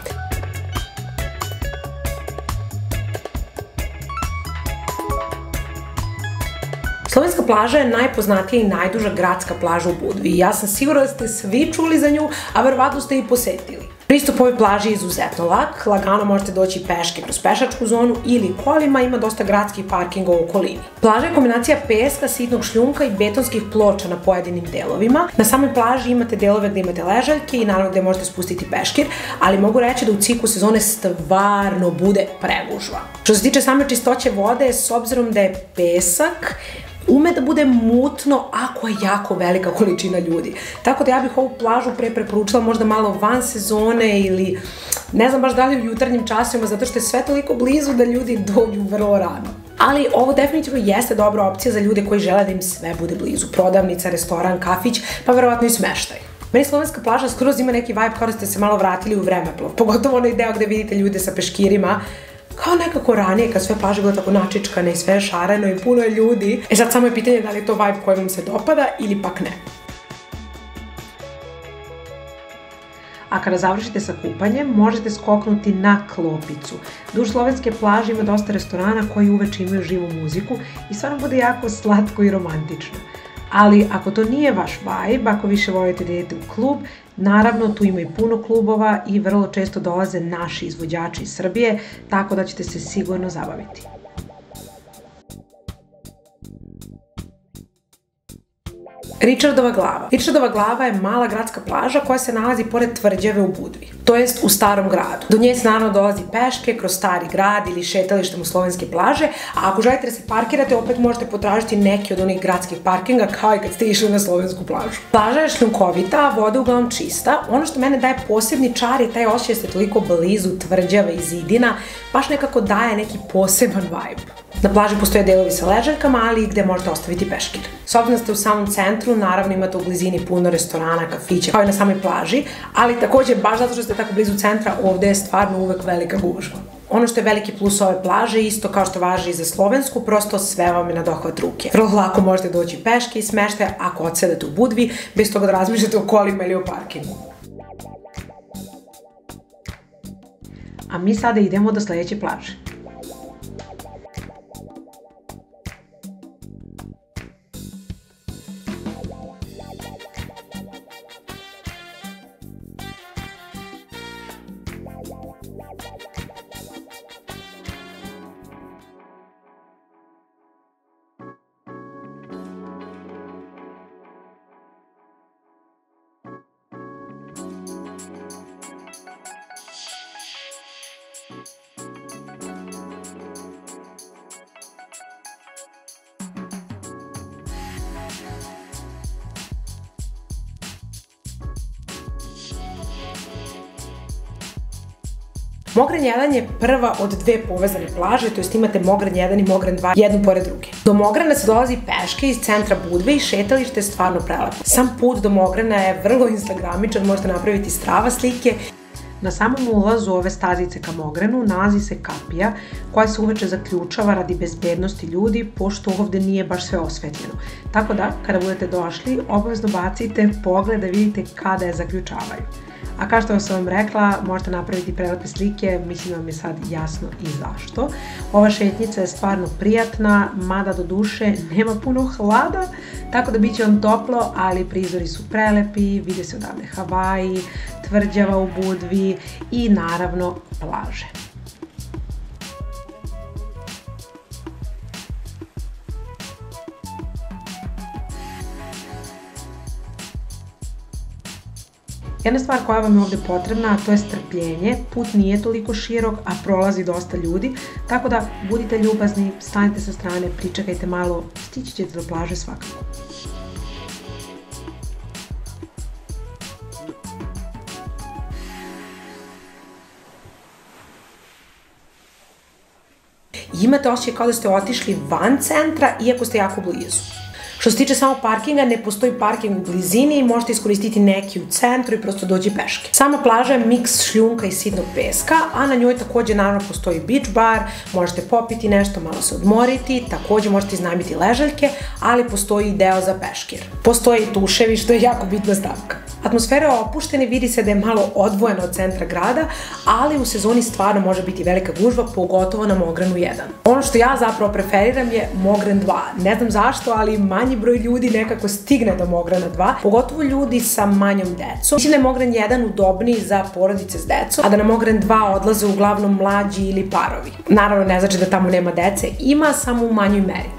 Slovenska plaža je najpoznatija i najduža gradska plaža u Budvi. Ja sam sigurna da ste svi čuli za nju, a verovatno ste i posetili. Pristup ovoj plaži je izuzetno lak, lagano možete doći peške kroz pešačku zonu ili kolima, ima dosta gradskih parkinga u okolini. Plaža je kombinacija peska, sitnog šljunka i betonskih ploča na pojedinim delovima. Na samoj plaži imate delove gde imate ležaljke i naravno gde možete spustiti peškir, ali mogu reći da u ciklu sezone stvarno bude pregužva. Što se tiče same čistoće vode, s obzirom da je pesak, ume da bude mutno ako je jako velika količina ljudi. Tako da ja bih ovu plažu preporučila možda malo van sezone ili ne znam baš da li u jutarnjim časovima, zato što je sve toliko blizu da ljudi dođu vrlo rano. Ali ovo definitivno jeste dobra opcija za ljude koji žele da im sve bude blizu. Prodavnica, restoran, kafić, pa verovatno i smeštaj. Meni slovenska plaža skroz ima neki vibe kao da ste se malo vratili u vremeplov, pogotovo onaj deo gde vidite ljude sa peškirima, kao nekako ranije kad sve plaže bilo tako načičkane i sve šareno i puno je ljudi. E sad samo je pitanje da li je to vibe koji vam se dopada ili pak ne. A kada završite sa kupanjem, možete skoknuti na Klopicu. Duž slovenske plaže ima dosta restorana koji uveče imaju živu muziku i stvarno bude jako slatko i romantično. Ali ako to nije vaš vibe, ako više volite da idete u klub, naravno tu ima i puno klubova i vrlo često dolaze naši izvođači iz Srbije, tako da ćete se sigurno zabaviti. Ričardova glava. Ričardova glava je mala gradska plaža koja se nalazi pored tvrđave u Budvi, to jest u starom gradu. Do nje se naravno dolazi peške kroz stari grad ili šetalištem u slovenske plaže, a ako želite da se parkirate, opet možete potražiti neki od onih gradskih parkinga kao i kad ste išli na slovensku plažu. Plaža je šljunkovita, a voda je uglavnom čista. Ono što mene daje posebni čar je taj osjećaj da ste toliko blizu tvrđave i zidina, baš nekako daje neki poseban vibe. Na plaži postoje delovi sa ležaljkama, ali i gde možete ostaviti peškir. S obzirom da ste u samom centru, naravno imate u blizini puno restorana, kafića, kao i na samoj plaži, ali takođe, baš zato što ste tako blizu centra, ovde je stvarno uvek velika gužva. Ono što je veliki plus ove plaže, isto kao što važi i za slovensku, prosto sve vam je na dohvat ruke. Vrlo lako možete doći peške i smeštaja ako odsedate u Budvi, bez toga da razmišljate o kolima ili o parkingu. A mi sada idemo do sledeće plaže. Mogran 1 je prva od dve povezane plaže, to jest imate Mogran 1 i Mogran 2 jednu pored druge. Do Mograna se dolazi peške iz centra Budve i šetalište je stvarno prelepo. Sam put do Mograna je vrlo instagramičan, možete napraviti strava slike. Na samom ulazu ove stazice ka Mogranu nalazi se kapija koja se uveče zaključava radi bezbednosti ljudi, pošto ovde nije baš sve osvetljeno. Tako da, kada budete došli, obavezno bacite pogled da vidite kada je zaključavaju. A kao što sam vam rekla, možete napraviti prelepe slike, mislim da vam je sad jasno i zašto. Ova šetnjica je stvarno prijatna, mada do duše nema puno hlada, tako da bit će vam toplo, ali prizori su prelepi, vide se odavde Havaji, tvrđava u Budvi i naravno plaže. Jedna stvar koja vam je ovde potrebna, a to je strpljenje. Put nije toliko širok, a prolazi dosta ljudi, tako da budite ljubazni, stanite sa strane, pričekajte malo, stići ćete do plaže svakako. Imate osjećaj kao da ste otišli van centra, iako ste jako blizu. Što se tiče samo parkinga, ne postoji parking u blizini i možete iskoristiti neki u centru i prosto doći peške. Sama plaža je miks šljunka i sitnog peska, a na njoj takođe naravno postoji beach bar, možete popiti nešto, malo se odmoriti, takođe možete iznajmiti ležaljke, ali postoji i deo za peškir. Postoje i tuševi, što je jako bitna stavka. Atmosfera je opuštena i vidi se da je malo odvojena od centra grada, ali u sezoni stvarno može biti velika gužva, pogotovo na Mogranu 1. Ono što ja zapravo preferiram je Mogran 2. Ne znam zašto, ali manji broj ljudi nekako stigne do Mograna 2, pogotovo ljudi sa manjom decom. Mislim da je Mogran 1 udobniji za porodice s decom, a da na Mogran 2 odlaze uglavnom mlađi ili parovi. Naravno, ne znači da tamo nema dece, ima samo u manjoj meri.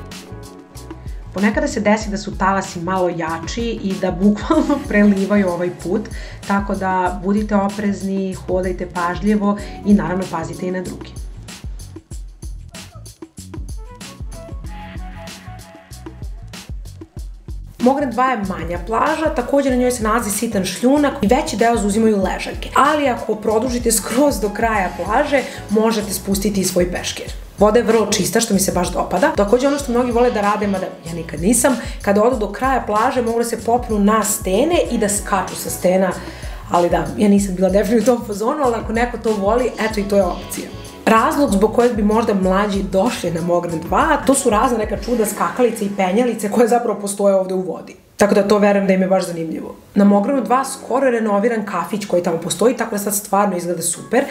Ponekada se desi da su talasi malo jači i da bukvalno prelivaju ovaj put, tako da budite oprezni, hodajte pažljivo i naravno pazite i na druge. Mogran 2 je manja plaža, također na njoj se nalazi sitan šljunak i veći deo zauzimaju ležaljke, ali ako produžite skroz do kraja plaže, možete spustiti i svoj peškir. Voda je vrlo čista, što mi se baš dopada. Također ono što mnogi vole da rade, mada ja nikad nisam, kada odu do kraja plaže mogu da se popnu na stene i da skaču sa stena, ali da, ja nisam bila definitivno u tom fazonu, ali ako neko to voli, eto i to je opcija. Razlog zbog kojeg bi možda mlađi došli na Mogran 2, to su razne neka čuda skakalice i penjalice koje zapravo postoje ovde u vodi. Tako da to verujem da im je baš zanimljivo. Na Mogranu 2 skoro je renoviran kafić koji tamo postoji, tako da sad stvarno izgleda super.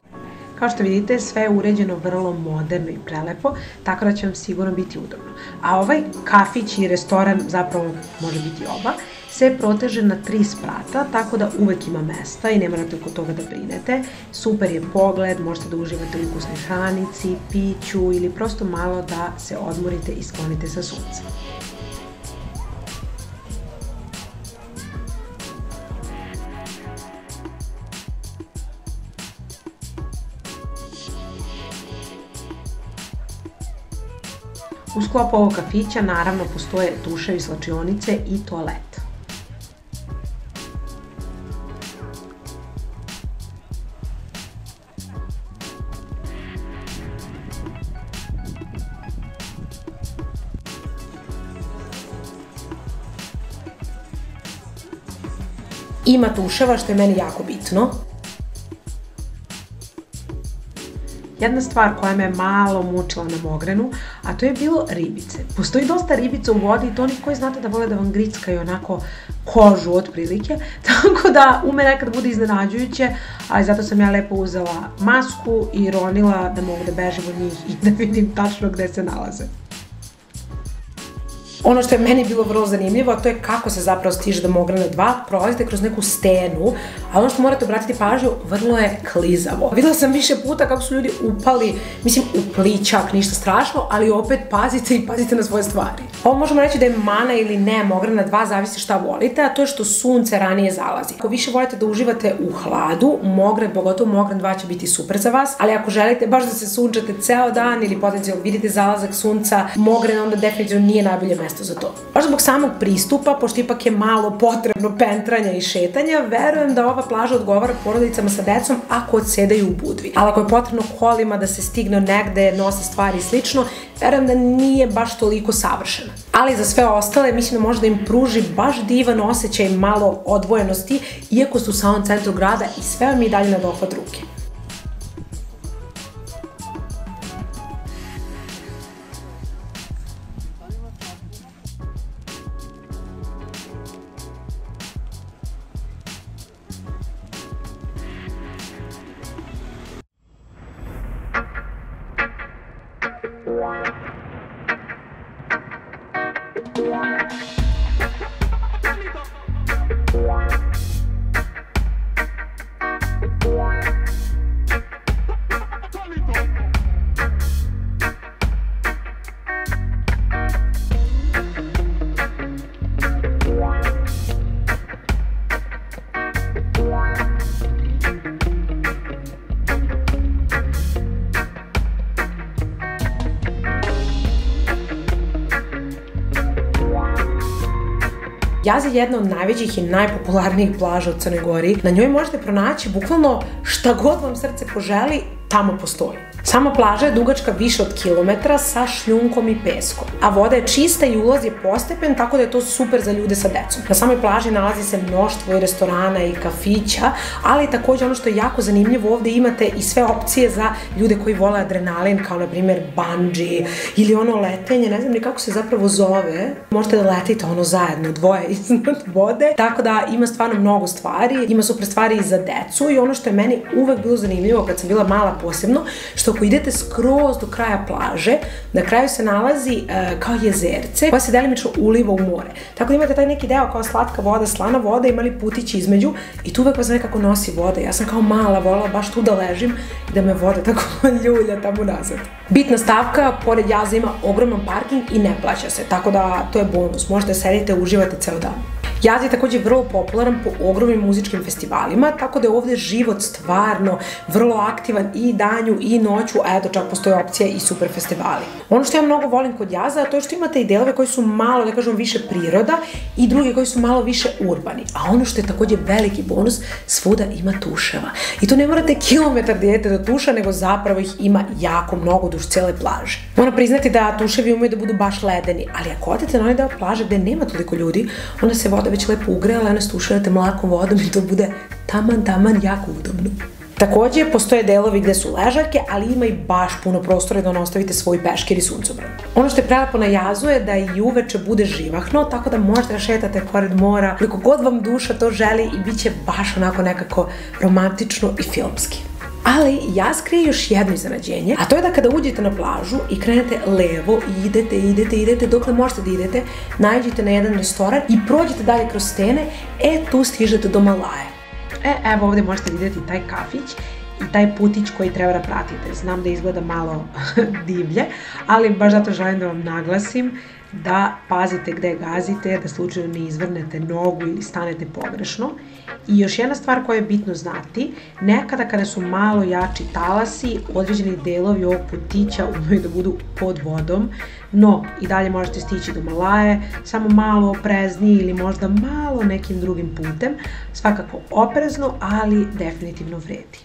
Kao što vidite, sve je uređeno vrlo moderno i prelepo, tako da će vam sigurno biti udobno. A ovaj kafić i restoran, zapravo može biti oba, se proteže na 3 sprata, tako da uvek ima mesta i ne morate oko toga da brinete. Super je pogled, možete da uživate u ukusnoj hranici, piću ili prosto malo da se odmorite i sklonite sa sunca. U sklopu ovog kafića naravno postoje duševi, slačionice i toalet. Ima tuševa, što je meni jako bitno. Jedna stvar koja me malo mučila na Mogranu, a to je bilo ribice. Postoji dosta ribica u vodi i to onih koji znate da vole da vam grickaju onako kožu otprilike, tako da u me nekad bude iznenađujuće, ali zato sam ja lepo uzela masku i ronila da mogu da bežem od njih i da vidim tačno gde se nalaze. Ono što je meni bilo vrlo zanimljivo, a to je kako se zapravo stiže do Mograna 2, prolazite kroz neku stenu, a ono što morate obratiti pažnju, vrlo je klizavo. Videla sam više puta kako su ljudi upali, mislim, u plićak, ništa strašno, ali opet pazite i pazite na svoje stvari. Ovo možemo reći da je mana ili ne Mograna 2, zavisi šta volite, a to je što sunce ranije zalazi. Ako više volite da uživate u hladu, pogotovo Mogran 2 će biti super za vas, ali ako želite baš da se sunčate ceo dan ili potencijalno vidite zalazak sunca, Mogran onda definitivno nije najbolje mesto za to. Baš zbog samog pristupa, pošto ipak je malo potrebno pentranja i šetanja, verujem da ova plaža odgovara porodicama sa decom ako odsedaju u budvi. Ali ako je potrebno kolima da se stigne negde, nose stvari i slično, verujem da nije baš toliko savršena. Ali za sve ostale mislim da može da im pruži baš divan osjećaj malo odvojenosti, iako su u samom centru grada i sve vam je i dalje na dohvat ruke. Jaz je jedna od najvećih i najpopularnijih plaža u Crnoj Gori. Na njoj možete pronaći bukvalno šta god vam srce poželi, tamo postoji. Sama plaža je dugačka više od kilometra sa šljunkom i peskom, a voda je čista i ulaz je postepen, tako da je to super za ljude sa decom. Na samoj plaži nalazi se mnoštvo i restorana i kafića, ali takođe ono što je jako zanimljivo, ovde imate i sve opcije za ljude koji vole adrenalin, kao na primjer bungee ili ono letenje, ne znam ni kako se zapravo zove. Možete da letite ono zajedno, dvoje iznad vode, tako da ima stvarno mnogo stvari, ima super stvari i za decu i ono što je meni uvek bilo zanimljivo kad sam bila mala posebno, što ako idete skroz do kraja plaže, na kraju se nalazi kao jezerce koja se delimično uliva u more. Tako da imate taj neki deo kao slatka voda, slana voda, imali putić između i tu uvek vas nekako nosi voda. Ja sam kao mala volala baš tu da ležim i da me voda tako ljulja tamo nazad. Bitna stavka, pored jaza ima ogroman parking i ne plaća se, tako da to je bonus. Možete sedite, uživate ceo dan. Jaz je takođe vrlo popularan po ogromnim muzičkim festivalima, tako da je ovde život stvarno vrlo aktivan i danju i noću, a eto čak postoje opcija i super festivali. Ono što ja mnogo volim kod jaza, to je što imate i delove koji su malo, da kažem, više priroda i drugi koji su malo više urbani. A ono što je takođe veliki bonus, svuda ima tuševa. I to ne morate kilometar da idete do tuša, nego zapravo ih ima jako mnogo duž cele plaže. Moram priznati da tuševi umeju da budu baš ledeni, ali ako odete na onaj deo plaže gde nema toliko ljudi, onda se voda već lepo ugrejala, one stuširate mlakom vodom i to bude taman jako udobno. Takođe, postoje delovi gde su ležaljke, ali ima i baš puno prostora da ostavite svoj peškir i suncobran. Ono što je prelepo na jazu je da i uveče bude živahno, tako da možete da šetate pored mora, koliko god vam duša to želi i bit će baš onako nekako romantično i filmski. Ali jaz krije još jedno iznenađenje, a to je da kada uđete na plažu i krenete levo i idete, dokle možete da idete, naiđete na jedan restoran i prođete dalje kroz stene, tu stižete do Malaje. Evo ovde možete vidjeti taj kafić i taj putić koji treba da pratite. Znam da izgleda malo divlje, ali baš zato želim da vam naglasim da pazite gde gazite, da slučajno ne izvrnete nogu ili stanete pogrešno. I još jedna stvar koju je bitno znati, nekada kada su malo jači talasi, određeni delovi ovog putića umeju da budu pod vodom, no i dalje možete stići do Malaje, samo malo oprezniji ili možda malo nekim drugim putem, svakako oprezno, ali definitivno vredi.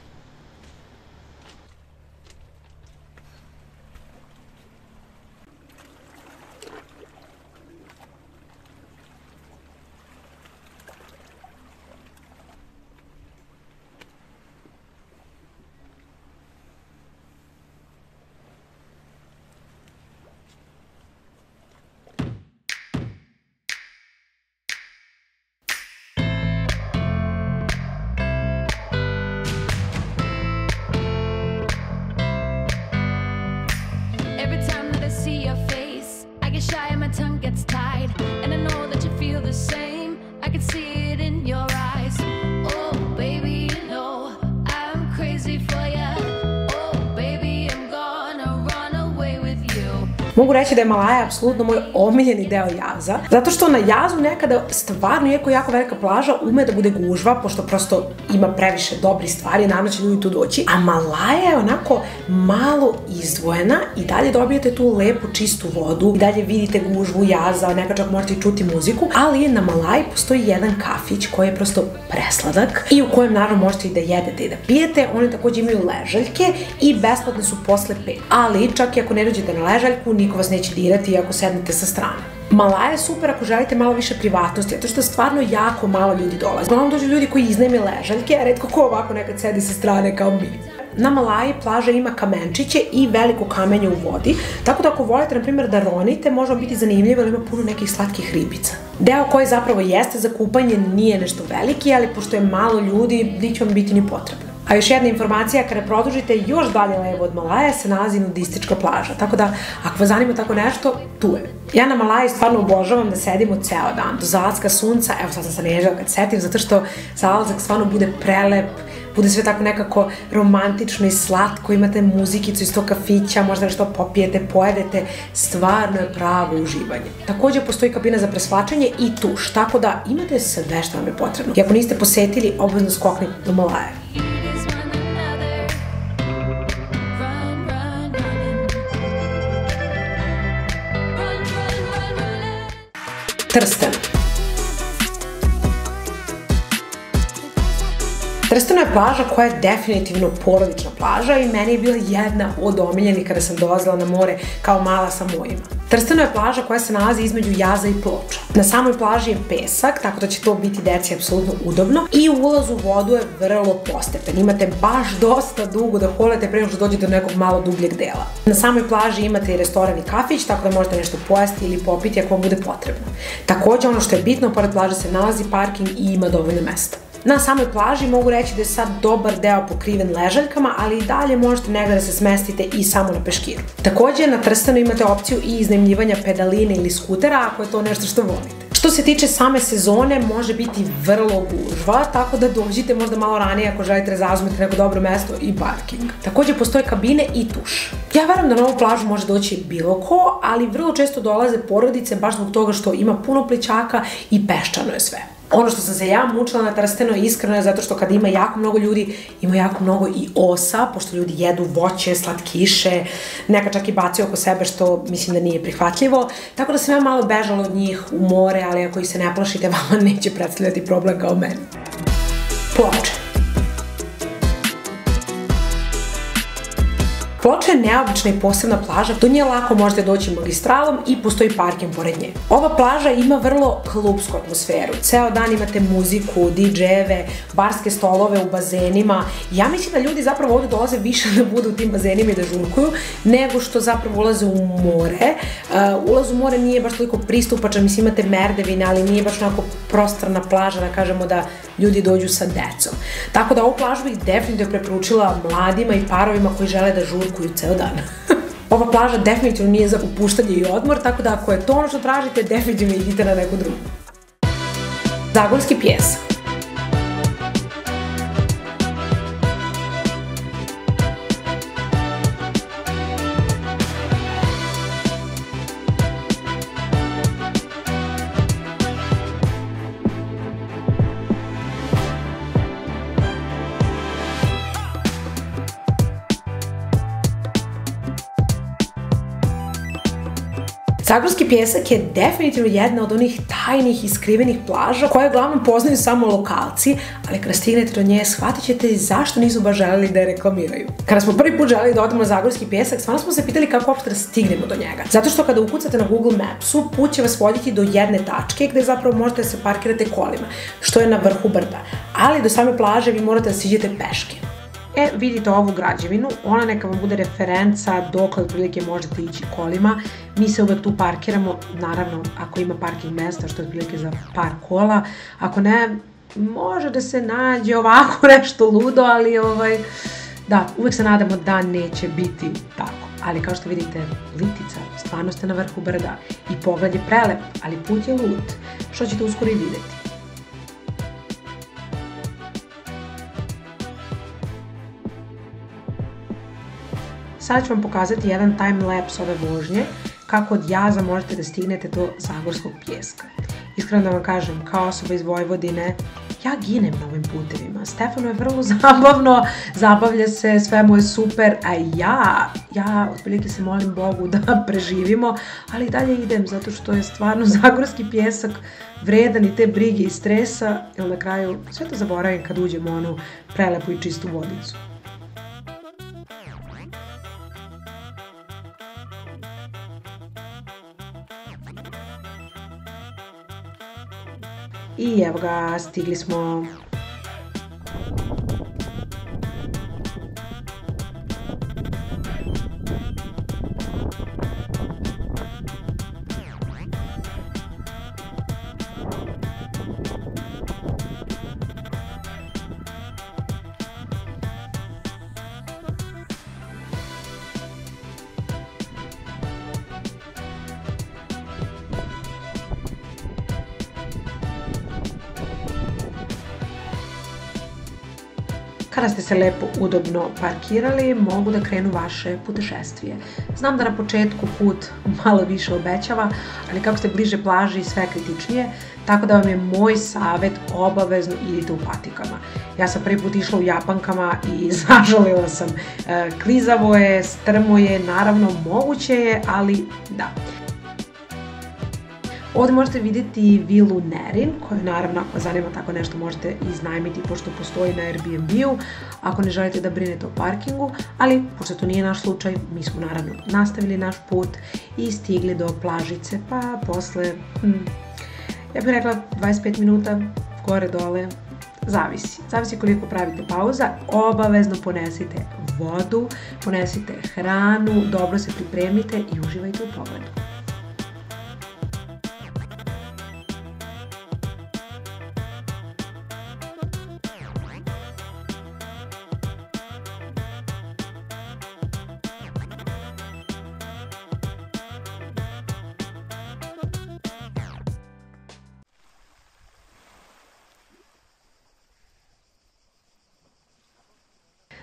Mogu reći da je Malaja apsolutno moj omiljeni deo jaza, zato što na jazu nekada stvarno, iako jako velika plaža, ume da bude gužva, pošto prosto ima previše dobrih stvari, naravno će ljudi tu doći, a Malaja je onako malo izdvojena i dalje dobijete tu lepu čistu vodu i dalje vidite gužvu jaza, nekad čak možete i čuti muziku, ali na Malaji postoji jedan kafić koji je prosto presladak i u kojem naravno možete i da jedete i da pijete. Oni takođe imaju ležaljke i besplatne su posle 5, ali čak i ako ne dođete na ležaljku, niko vas neće dirati ako sednete sa strane. Malaja je super ako želite malo više privatnosti, zato što stvarno jako malo ljudi dolaze. Uglavnom dođu ljudi koji iznajme ležaljke, a retko ko ovako nekad sedi sa strane kao mi. Na Malaji plaža ima kamenčiće i veliko kamenje u vodi, tako da ako volite, na primjer, da ronite, može vam biti zanimljivo, ali ima puno nekih slatkih ribica. Deo koji zapravo jeste za kupanje nije nešto veliki, ali pošto je malo ljudi, neće vam biti ni potrebno. A još jedna informacija, kada produžite još dalje levo od Malaje se nalazi nudistička plaža, tako da ako vas zanima tako nešto, tu je. Ja na Malaji stvarno obožavam da sedimo ceo dan, do zalaska sunca, evo sad sam se nežela kad setim, zato što zalazak stvarno bude prelep, bude sve tako nekako romantično i slatko, imate muzikicu iz tog kafića, možda nešto popijete, pojedete, stvarno je pravo uživanje. Takođe postoji kabina za presvlačenje i tuš, tako da imate sve što vam je potrebno. I ako niste posetili, obavezno skoknite do Malaje. Trsten. Trsteno je plaža koja je definitivno porodična plaža i meni je bila jedna od omiljenih kada sam dolazila na more kao mala sa mojima. Trsteno je plaža koja se nalazi između Jaza i Ploča. Na samoj plaži je pesak, tako da će to biti deci apsolutno udobno i ulaz u vodu je vrlo postepen. Imate baš dosta dugo da holete pre nego što dođete do nekog malo dubljeg dela. Na samoj plaži imate i restoran i kafić, tako da možete nešto pojesti ili popiti ako vam bude potrebno. Takođe, ono što je bitno, pored plaže se nalazi parking i ima dovoljno mesta. Na samoj plaži mogu reći da je sad dobar deo pokriven ležaljkama, ali i dalje možete negde da se smestite i samo na peškiru. Takođe, na Trstenu imate opciju i iznajmljivanja pedaline ili skutera ako je to nešto što volite. Što se tiče same sezone, može biti vrlo gužva, tako da dođite možda malo ranije ako želite da zauzmete neko dobro mesto i parking. Takođe, postoje kabine i tuš. Ja verujem da na ovu plažu može doći bilo ko, ali vrlo često dolaze porodice baš zbog toga što ima puno plićaka i peščano je sve. Ono što sam se ja mučila na Trsteno iskreno je zato što kada ima jako mnogo ljudi, ima jako mnogo i osa, pošto ljudi jedu voće, slatkiše, neka čak i baci oko sebe što mislim da nije prihvatljivo, tako da sam ja malo bežala od njih u more, ali ako ih se ne plašite, vama neće predstavljati problem kao meni. Ploče. Ploča je neobična i posebna plaža, do nje lako možete doći magistralom i postoji parking pored nje. Ova plaža ima vrlo klupsku atmosferu, ceo dan imate muziku, DJ-eve, barske stolove u bazenima. Ja mislim da ljudi zapravo ovde dolaze više da budu u tim bazenima i da žurkuju, nego što zapravo ulaze u more. Ulaz u more nije baš toliko pristupačan, mislim imate merdevine, ali nije baš onako prostrana plaža da kažemo da ljudi dođu sa decom. Tako da ovu plažu bih definitivno preporučila mladima i parovima koji žele da žurkuju ceo dan. Ova plaža definitivno nije za opuštanje i odmor, tako da ako je to ono što tražite, definitivno idite na neku drugu. Zagorski pijesak. Zagorski pijesak je definitivno jedna od onih tajnih i skrivenih plaža koje uglavnom poznaju samo lokalci, ali kada stignete do nje shvatit ćete zašto nisu baš želeli da je reklamiraju. Kada smo prvi put želeli da odemo na Zagorski pijesak, stvarno smo se pitali kako uopšte da stignemo do njega. Zato što kada ukucate na Google Mapsu, put će vas voditi do jedne tačke gde zapravo možete da se parkirate kolima, što je na vrhu brda. Ali do same plaže vi morate da siđete peške. Vidite ovu građevinu, ona neka vam bude referenca dokle otprilike možete ići kolima. Mi se uvek tu parkiramo, naravno ako ima parking mesta što je otprilike za par kola, ako ne, može da se nađe ovako nešto ludo, ali da, uvek se nadamo da neće biti tako. Ali kao što vidite, Litica, stvarno ste na vrhu brda i pogled je prelep, ali put je lud, što ćete uskoro i videti. Sada ću vam pokazati jedan time-lapse ove vožnje, kako od Jaza možete da stignete do Zagorskog pijeska. Iskreno da vam kažem, kao osoba iz Vojvodine, ja ginem na ovim putevima. Stefano je vrlo zabavno, zabavlja se, sve mu je super, a ja otprilike se molim Bogu da preživimo, ali dalje idem zato što je stvarno Zagorski pijesak vredan i te brige i stresa, jer na kraju sve to zaboravim kad uđem u onu prelepu i čistu vodicu. I evo ga, stigli smo. Kada ste se lepo, udobno parkirali, mogu da krenu vaše putešestvije. Znam da na početku put malo više obećava, ali kako ste bliže plaži sve kritičnije, tako da vam je moj savjet obavezno idite u patikama. Ja sam prvi put išla u japankama i zažalila sam. Klizavo je, strmo je, naravno moguće je, ali da. Ovdje možete vidjeti vilu Nerin, koju naravno ako zanima tako nešto možete iznajmiti pošto postoji na Airbnb-u ako ne želite da brinete o parkingu, ali pošto to nije naš slučaj, mi smo naravno nastavili naš put i stigli do plažice, pa posle, ja bih rekla 25 minuta gore dole, zavisi koliko pravite pauza, obavezno ponesite vodu, ponesite hranu, dobro se pripremite i uživajte u pogledu.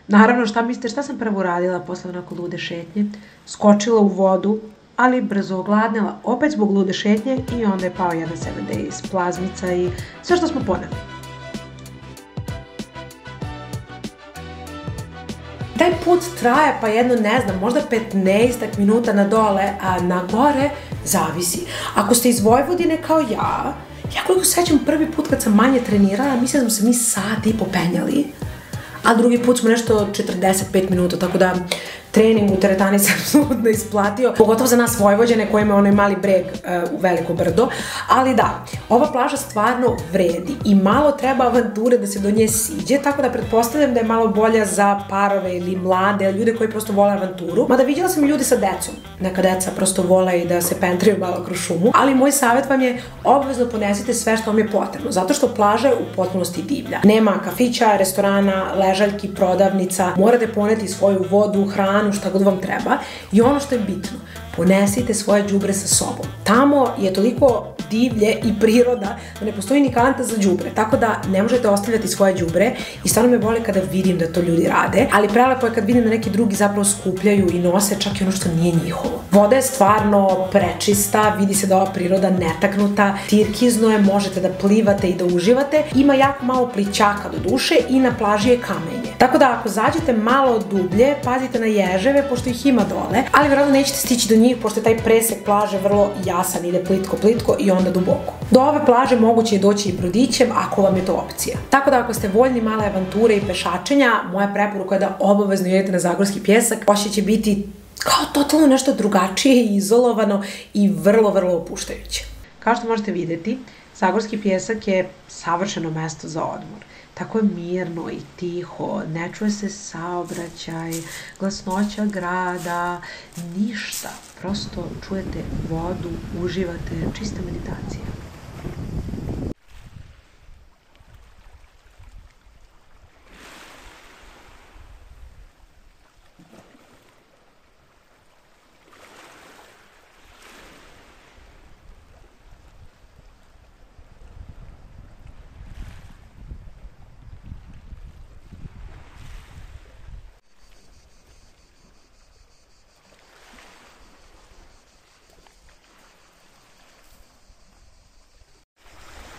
Naravno, šta mislite, šta sam prvo uradila posle onako lude šetnje? Skočila u vodu, ali brzo ogladnela, opet zbog lude šetnje i onda je pao jedan 7 days, plazmica i sve što smo poneli. Taj put traje pa jedno, ne znam, možda 15 minuta na dole, a na gore zavisi. Ako ste iz Vojvodine kao ja koliko sećam prvi put kad sam manje trenirala, mislim da smo se mi sat i po penjali, a drugi put smo nešto 45 minuta, tako da trening u teretani se apsolutno isplatio, pogotovo za nas Vojvođane koji ima onaj mali breg u Veliko brdo, ali da, ova plaža stvarno vredi i malo treba avanture da se do nje siđe, tako da pretpostavljam da je malo bolja za parove ili mlade, ljude koji prosto vole avanturu, mada vidjela sam i ljudi sa decom, neka deca prosto vole i da se pentraju malo kroz šumu, ali moj savjet vam je obavezno ponesite sve što vam je potrebno, zato što plaža je u potpunosti divlja. Nema kafića, restorana, ležaljki, prodavnica, morate poneti svoju vodu, hranu, šta god vam treba i ono što je bitno, ponesite svoje đubre sa sobom. Tamo je toliko divlje i priroda da ne postoji ni kanta za đubre, tako da ne možete ostavljati svoje đubre i stvarno me boli kada vidim da to ljudi rade, ali prelepo je kad vidim da neki drugi zapravo skupljaju i nose čak i ono što nije njihovo. Voda je stvarno prečista, vidi se da ova priroda netaknuta, tirkizno je, možete da plivate i da uživate, ima jako malo plićaka do duše i na plaži je kamenje. Tako da ako zađete malo dublje, pazite na ježeve pošto ih ima dole, ali vjerojatno nećete stići do njih pošto je taj presek plaže vrlo jasan, ide plitko i onda duboko. Do ove plaže moguće je doći i brodićem ako vam je to opcija. Tako da ako ste voljni male avanture i pešačenja, moja preporuka je da obavezno idete na Zagorski pjesak, osjećaj će biti kao totalno nešto drugačije i izolovano i vrlo, vrlo opuštajuće. Kao što možete vidjeti, Zagorski pjesak je savršeno mesto za odmor. Tako je mirno i tiho, ne čuje se saobraćaj, glasnoća grada, ništa. Prosto čujete vodu, uživate, čista meditacija.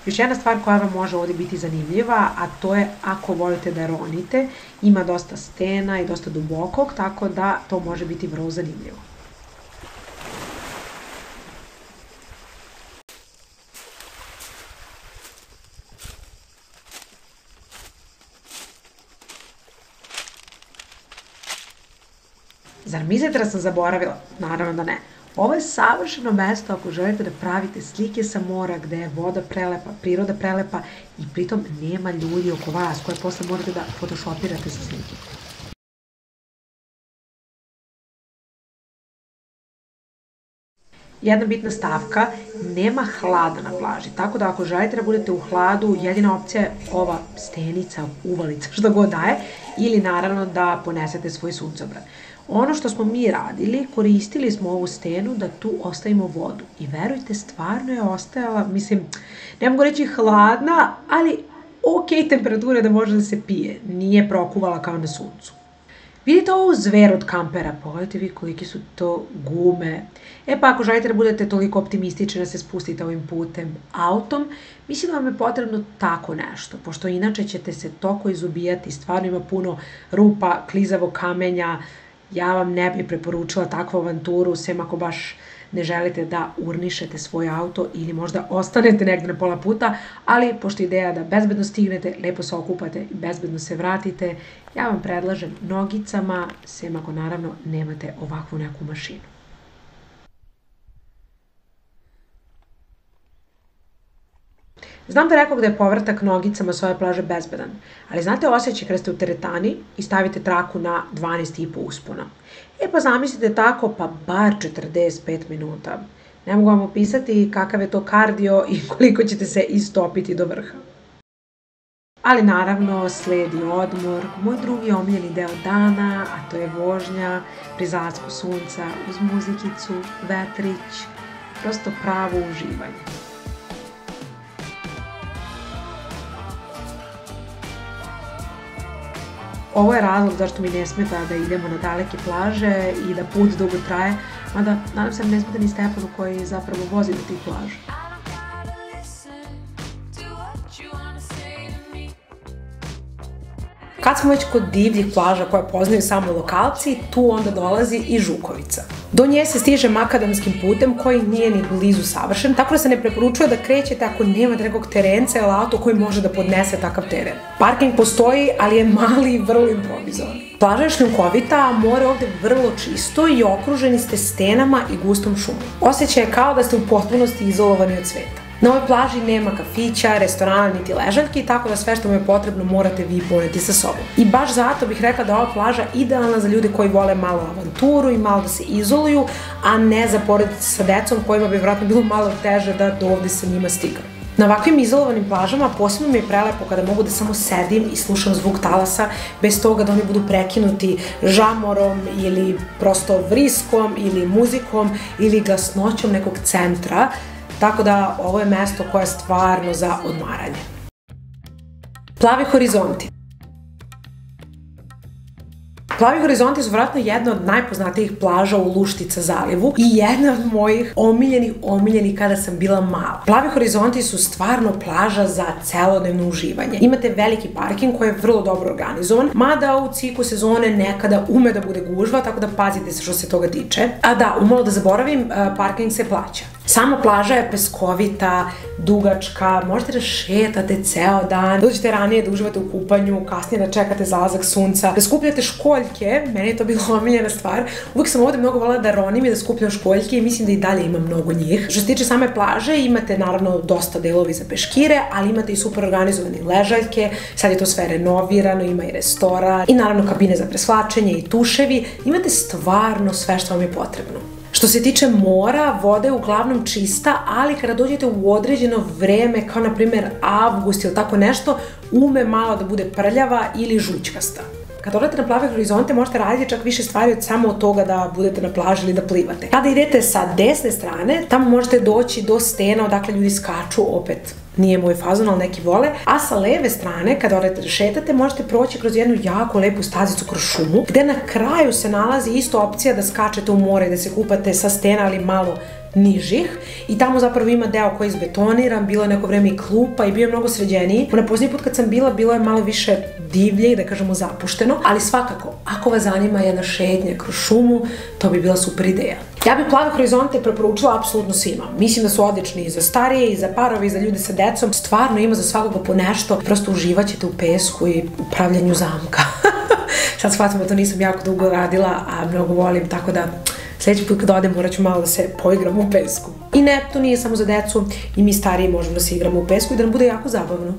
Još jedna stvar koja vam može ovdje biti zanimljiva, a to je ako volite da ronite, ima dosta stena i dosta dubokog, tako da to može biti vrlo zanimljivo. Zar mislite da sam zaboravila? Naravno da ne. Ovo je savršeno mesto ako želite da pravite slike sa mora gde je voda prelepa, priroda prelepa i pritom nema ljudi oko vas koje posle morate da photoshopirate sa slike. Jedna bitna stavka, nema hlada na plaži, tako da ako želite da budete u hladu, jedina opcija je ova stenica, uvalica, što god daje, ili naravno da ponesete svoj suncobran. Ono što smo mi radili, koristili smo ovu stenu da tu ostavimo vodu i verujte, stvarno je ostajala, mislim, ne mogu reći hladna, ali ok temperatura da može da se pije, nije prokuvala kao na suncu. Vidite ovu zver od kampera, pogledajte vi koliki su to gume. E pa ako želite da budete toliko optimistični da se spustite ovim putem autom, mislim da vam je potrebno tako nešto, pošto inače ćete se toliko izubijati, stvarno ima puno rupa, klizavog kamenja, ja vam ne bih preporučila takvu avanturu, sem ako baš ne želite da urnišete svoj auto ili možda ostanete negde na pola puta, ali pošto je ideja da bezbedno stignete, lepo se okupate i bezbedno se vratite, ja vam predlažem nogicama, sem ako naravno nemate ovakvu neku mašinu. Znam da rekao da je povratak nogicama s ove plaže bezbedan, ali znate osjećaj kada ste u teretani i stavite traku na 12,5 uspona. Pa zamislite tako, pa bar 45 minuta. Ne mogu vam opisati kakav je to kardio i koliko ćete se istopiti do vrha. Ali naravno sledi odmor, moj drugi omiljeni deo dana, a to je vožnja pri zalasku sunca uz muzikicu, vetrić, prosto pravo uživanje. Ovo je razlog zašto mi ne smeta da idemo na daleke plaže i da put dugo traje, mada nadam se da ne smeta ni Stefanu koji zapravo vozi do tih plaža. Kad smo već kod divljih plaža koje poznaju samo lokalci, tu onda dolazi i Žukovica. Do nje se stiže makadamskim putem koji nije ni blizu savršen, tako da se ne preporučuje da krećete ako nemate nekog terenca ili auto koji može da podnese takav teren. Parking postoji, ali je mali i vrlo improvizovan. Plaža je šljunkovita, a more ovde vrlo čisto i okruženi ste stenama i gustom šumom. Osjećaj je kao da ste u potpunosti izolovani od sveta. Na ovoj plaži nema kafića, restorana niti ležaljki, tako da sve što vam je potrebno morate vi poneti sa sobom. I baš zato bih rekla da je ova plaža idealna za ljude koji vole malo avanturu i malo da se izoluju, a ne za porodice sa decom kojima bi vjerojatno bilo malo teže da do ovde sa njima stignu. Na ovakvim izolovanim plažama posebno mi je prelepo kada mogu da samo sedim i slušam zvuk talasa bez toga da oni budu prekinuti žamorom ili prosto vriskom ili muzikom ili glasnoćom nekog centra. Tako da ovo je mesto koje je stvarno za odmaranje. Plavi horizonti. Plavi horizonti su vjerojatno jedna od najpoznatijih plaža u Luštica zalivu i jedna od mojih omiljenih kada sam bila mala. Plavi horizonti su stvarno plaža za celodnevno uživanje. Imate veliki parking koji je vrlo dobro organizovan, mada u ciklu sezone nekada ume da bude gužva, tako da pazite se što se toga tiče. A da, umalo da zaboravim, parking se plaća. Sama plaža je peskovita, dugačka, možete da šetate ceo dan, dođete ranije da uživate u kupanju, kasnije da čekate zalazak sunca, da skupljate školjke, meni je to bila omiljena stvar. Uvijek sam ovde mnogo voljela da ronim i da skupljam školjke i mislim da i dalje ima mnogo njih. Što se tiče same plaže, imate naravno dosta delovi za peškire, ali imate i super organizovane ležaljke, sad je to sve renovirano, ima i restoran i naravno kabine za presvlačenje i tuševi, imate stvarno sve što vam je potrebno. Što se tiče mora, voda je uglavnom čista, ali kada dođete u određeno vreme, kao na primjer avgust ili tako nešto, ume malo da bude prljava ili žućkasta. Kad odete na plave horizonte možete raditi čak više stvari od samo od toga da budete na plaži ili da plivate. Kada idete sa desne strane, tamo možete doći do stena odakle ljudi skaču, opet nije moj fazon, ali neki vole, a sa leve strane, kada odete da šetate, možete proći kroz jednu jako lepu stazicu kroz šumu, gde na kraju se nalazi isto opcija da skačete u more, da se kupate sa stena, ali malo nižih i tamo zapravo ima deo koji je izbetoniran, bilo je neko vreme i klupa i bio je mnogo sređeniji. Na posljednji put kad sam bila, bilo je malo više divlje i da kažemo zapušteno, ali svakako, ako vas zanima jedna šetnja kroz šumu, to bi bila super ideja. Ja bih plave horizonte preporučila apsolutno svima. Mislim da su odlični i za starije, i za parove, i za ljude sa decom. Stvarno ima za svakoga po nešto, prosto uživat ćete u pesku i u pravljanju zamka. Sad shvatim da to nisam jako dugo radila, a mnogo volim, tako da sljedeći put kad odem morat ću malo da se poigram u pesku. I ne, to nije samo za decu, i mi stariji možemo da se igramo u pesku i da nam bude jako zabavno.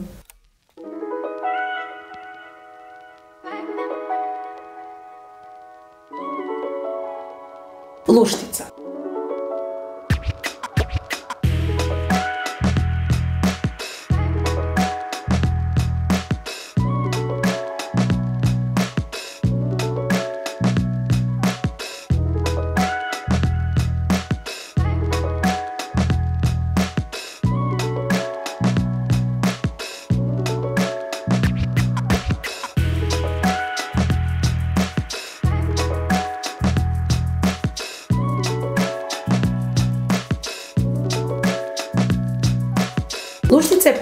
Luštica.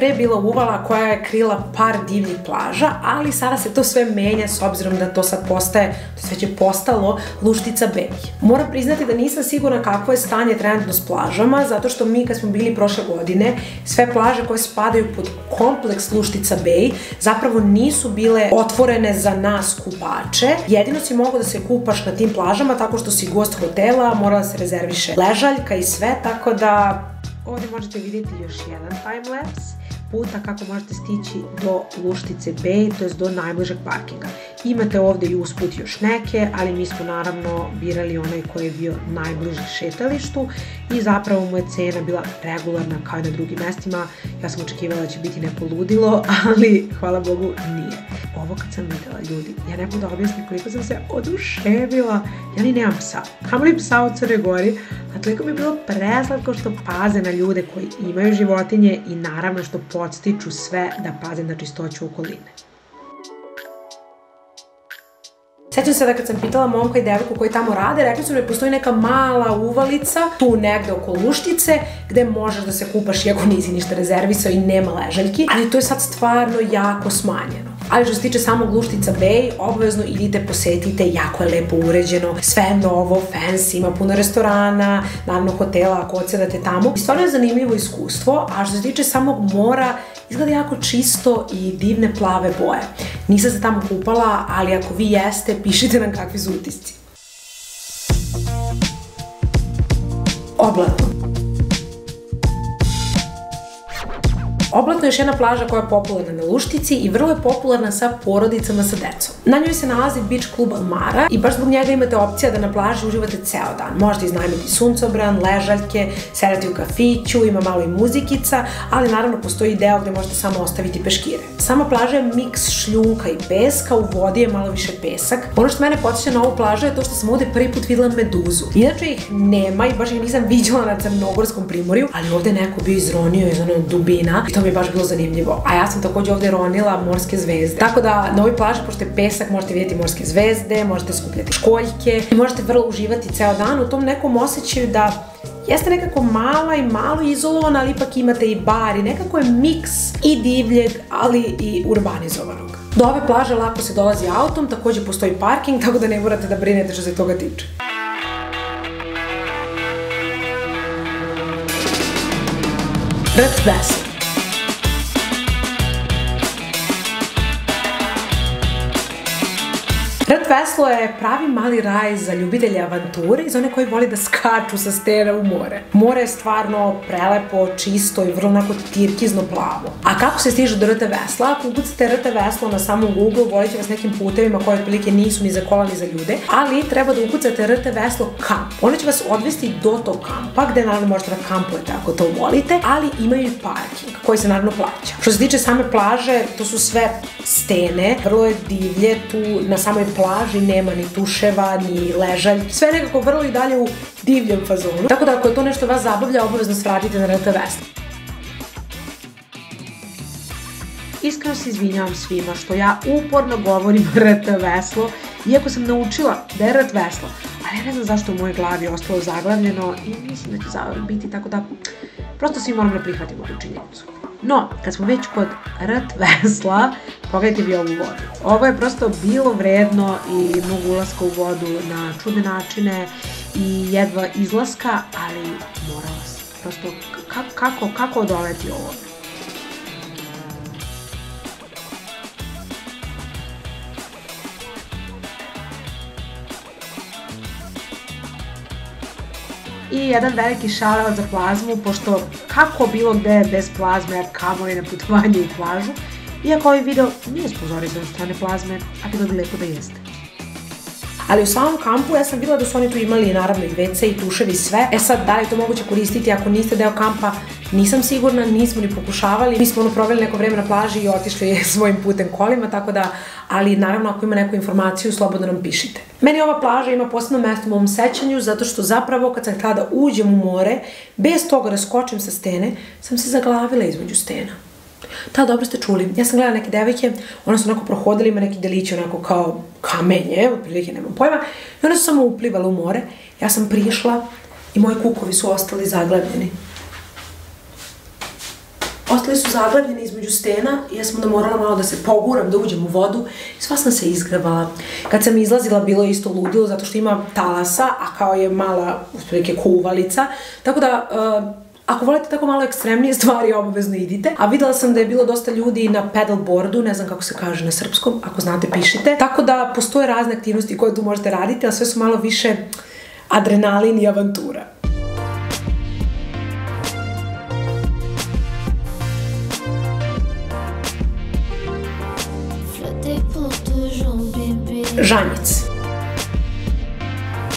pre bila uvala koja je krila par divljih plaža, ali sada se to sve menja s obzirom da to sad postaje, to sve će postalo Luštica Bay. Moram priznati da nisam sigurna kakvo je stanje trenutno s plažama, zato što mi kad smo bili prošle godine, sve plaže koje spadaju pod kompleks Luštica Bay zapravo nisu bile otvorene za nas kupače. Jedino si mogao da se kupaš na tim plažama tako što si gost hotela, morala da se rezerviše ležaljka i sve, tako da ovdje možete vidjeti još jedan timelapse puta kako možete stići do Luštice Bay, to je do najbližeg parkinga. Imate ovdje i usput još neke, ali mi smo naravno birali onaj koji je bio najbliži šetalištu i zapravo mu je cena bila regularna kao i na drugim mestima. Ja sam očekivala da će biti neko ludilo, ali hvala Bogu nije. Ovo kad sam videla, ljudi, ja ne mogu da objasnim koliko sam se oduševila. Ja ni nemam psa, kamoli psa u Crnoj Gori, a toliko mi je bilo preslatko što paze na ljude koji imaju životinje i naravno što podstiču sve da paze na čistoću okoline. Sjećam se da kad sam pitala momka i devojku koji tamo rade, rekli su mi da postoji neka mala uvalica tu negde oko Luštice gde možeš da se kupaš iako nisi ništa rezervisao i nema ležaljki, ali to je sad stvarno jako smanjeno. Ali što se tiče samog Luštica Bay, obavezno idite posetite, jako je lepo uređeno, sve je novo, fancy, ima puno restorana, naravno hotela ako odsedate tamo. I stvarno je zanimljivo iskustvo, a što se tiče samog mora, izgleda jako čisto i divne plave boje. Nisam se tamo kupala, ali ako vi jeste, pišite nam kakvi su utisci. Oblatno. Oblatno je još jedna plaža koja je popularna na Luštici i vrlo je popularna sa porodicama sa decom. Na njoj se nalazi Beach Club Almara i baš zbog njega imate opcija da na plaži uživate ceo dan. Možete iznajmiti suncobran, ležaljke, sedati u kafiću, ima malo i muzikica, ali naravno postoji i deo gde možete samo ostaviti peškire. Sama plaža je miks šljunka i peska, u vodi je malo više pesak. Ono što mene podsjeća na ovu plažu je to što sam ovde prvi put videla meduzu. Inače ih nema i baš ih nisam viđala na Crnogorskom primorju, ali ovde je neko bio izronio iz onog dubina i to mi je baš bilo zanimljivo. A ja sam također ovde ronila morske zvezde. Tako da na ovoj plaži, pošto je pesak, možete vidjeti morske zvezde, možete skupljati školjke i možete vrlo uživati ceo dan u tom nekom osjećaju da jeste nekako mala i malo izolovana, ali ipak imate i bar i nekako je miks i divljeg, ali i urbanizovanog. Do ove plaže lako se dolazi autom, također postoji parking, tako da ne morate da brinete što se toga tiče. Rt Veslo. Rt Veslo je pravi mali raj za ljubitelje avanture i za one koji voli da skaču sa stena u more. More je stvarno prelepo, čisto i vrlo onako tirkizno plavo. A kako se stiže do Rt Vesla? Ako ukucate Rt Veslo na samom Google, volit će vas nekim putevima koje otprilike nisu ni za kola ni za ljude, ali treba da ukucate Rt Veslo kamp. Ono će vas odvesti do tog kampa, gde naravno možete da kampujete ako to volite, ali imaju i parking koji se naravno plaća. Što se tiče same plaže, to su sve stene, vrlo je divlje, tu na samoj plaži nema ni tuševa, ni ležaljki, sve nekako vrlo i dalje u divljem fazonu. Tako da ako je to nešto vas zabavlja, obavezno svratite na Rt Veslo. Iskreno se izvinjavam svima što ja uporno govorim Rt Veslo, iako sam naučila da je Rt Veslo, ali ja ne znam zašto u mojoj glavi je ostalo zaglavljeno i mislim da će zavrlo biti, tako da prosto svi moram da prihvatimo tu činjenicu. No, kad smo već kod Rt Vesla, pogledajte vi ovu vodu. Ovo je prosto bilo vredno i mnogo ulaska u vodu na čudne načine i jedva izlaska, ali morala se. Prosto, kako odoleti ovo? I jedan veliki šalavat za plazmu, pošto kako bilo gde bez plazme, kamoli na putovanje i plažu, iako ovaj video nije sponzorisan od strane plazme, a bilo bi lepo da jeste. Ali u samom kampu ja sam videla da su oni tu imali naravno i WC i tuševi i sve. E sad, da li je to moguće koristiti ako niste deo kampa, nisam sigurna, nismo ni pokušavali. Mi smo proveli neko vreme na plaži i otišli svojim putem kolima, tako da, ali naravno ako ima neku informaciju, slobodno nam pišite. Meni ova plaža ima posebno mesto u mom sećanju, zato što zapravo kad sam htjela da uđem u more, bez toga da skočim sa stene, sam se zaglavila između stena. Da, dobro ste čuli. Ja sam gledala neke devojke, one su onako prohodili, ima neki delići onako kao kamenje, otprilike nemam pojma, i one su samo uplivale u more. Ja sam prišla i moji kukovi su ostali zaglavljeni. ostali su zaglavljeni između stena i ja sam onda morala malo da se poguram, da uđem u vodu i sva sam se izgrebala. Kad sam izlazila bilo je isto ludilo zato što ima talasa, a kao je mala, otprilike kuvalica, tako da ako volite tako malo ekstremnije stvari, obavezno idite. A videla sam da je bilo dosta ljudi na pedalboardu, ne znam kako se kaže na srpskom, ako znate pišite. Tako da postoje razne aktivnosti koje tu možete raditi, ali sve su malo više adrenalin i avantura. Žanjec.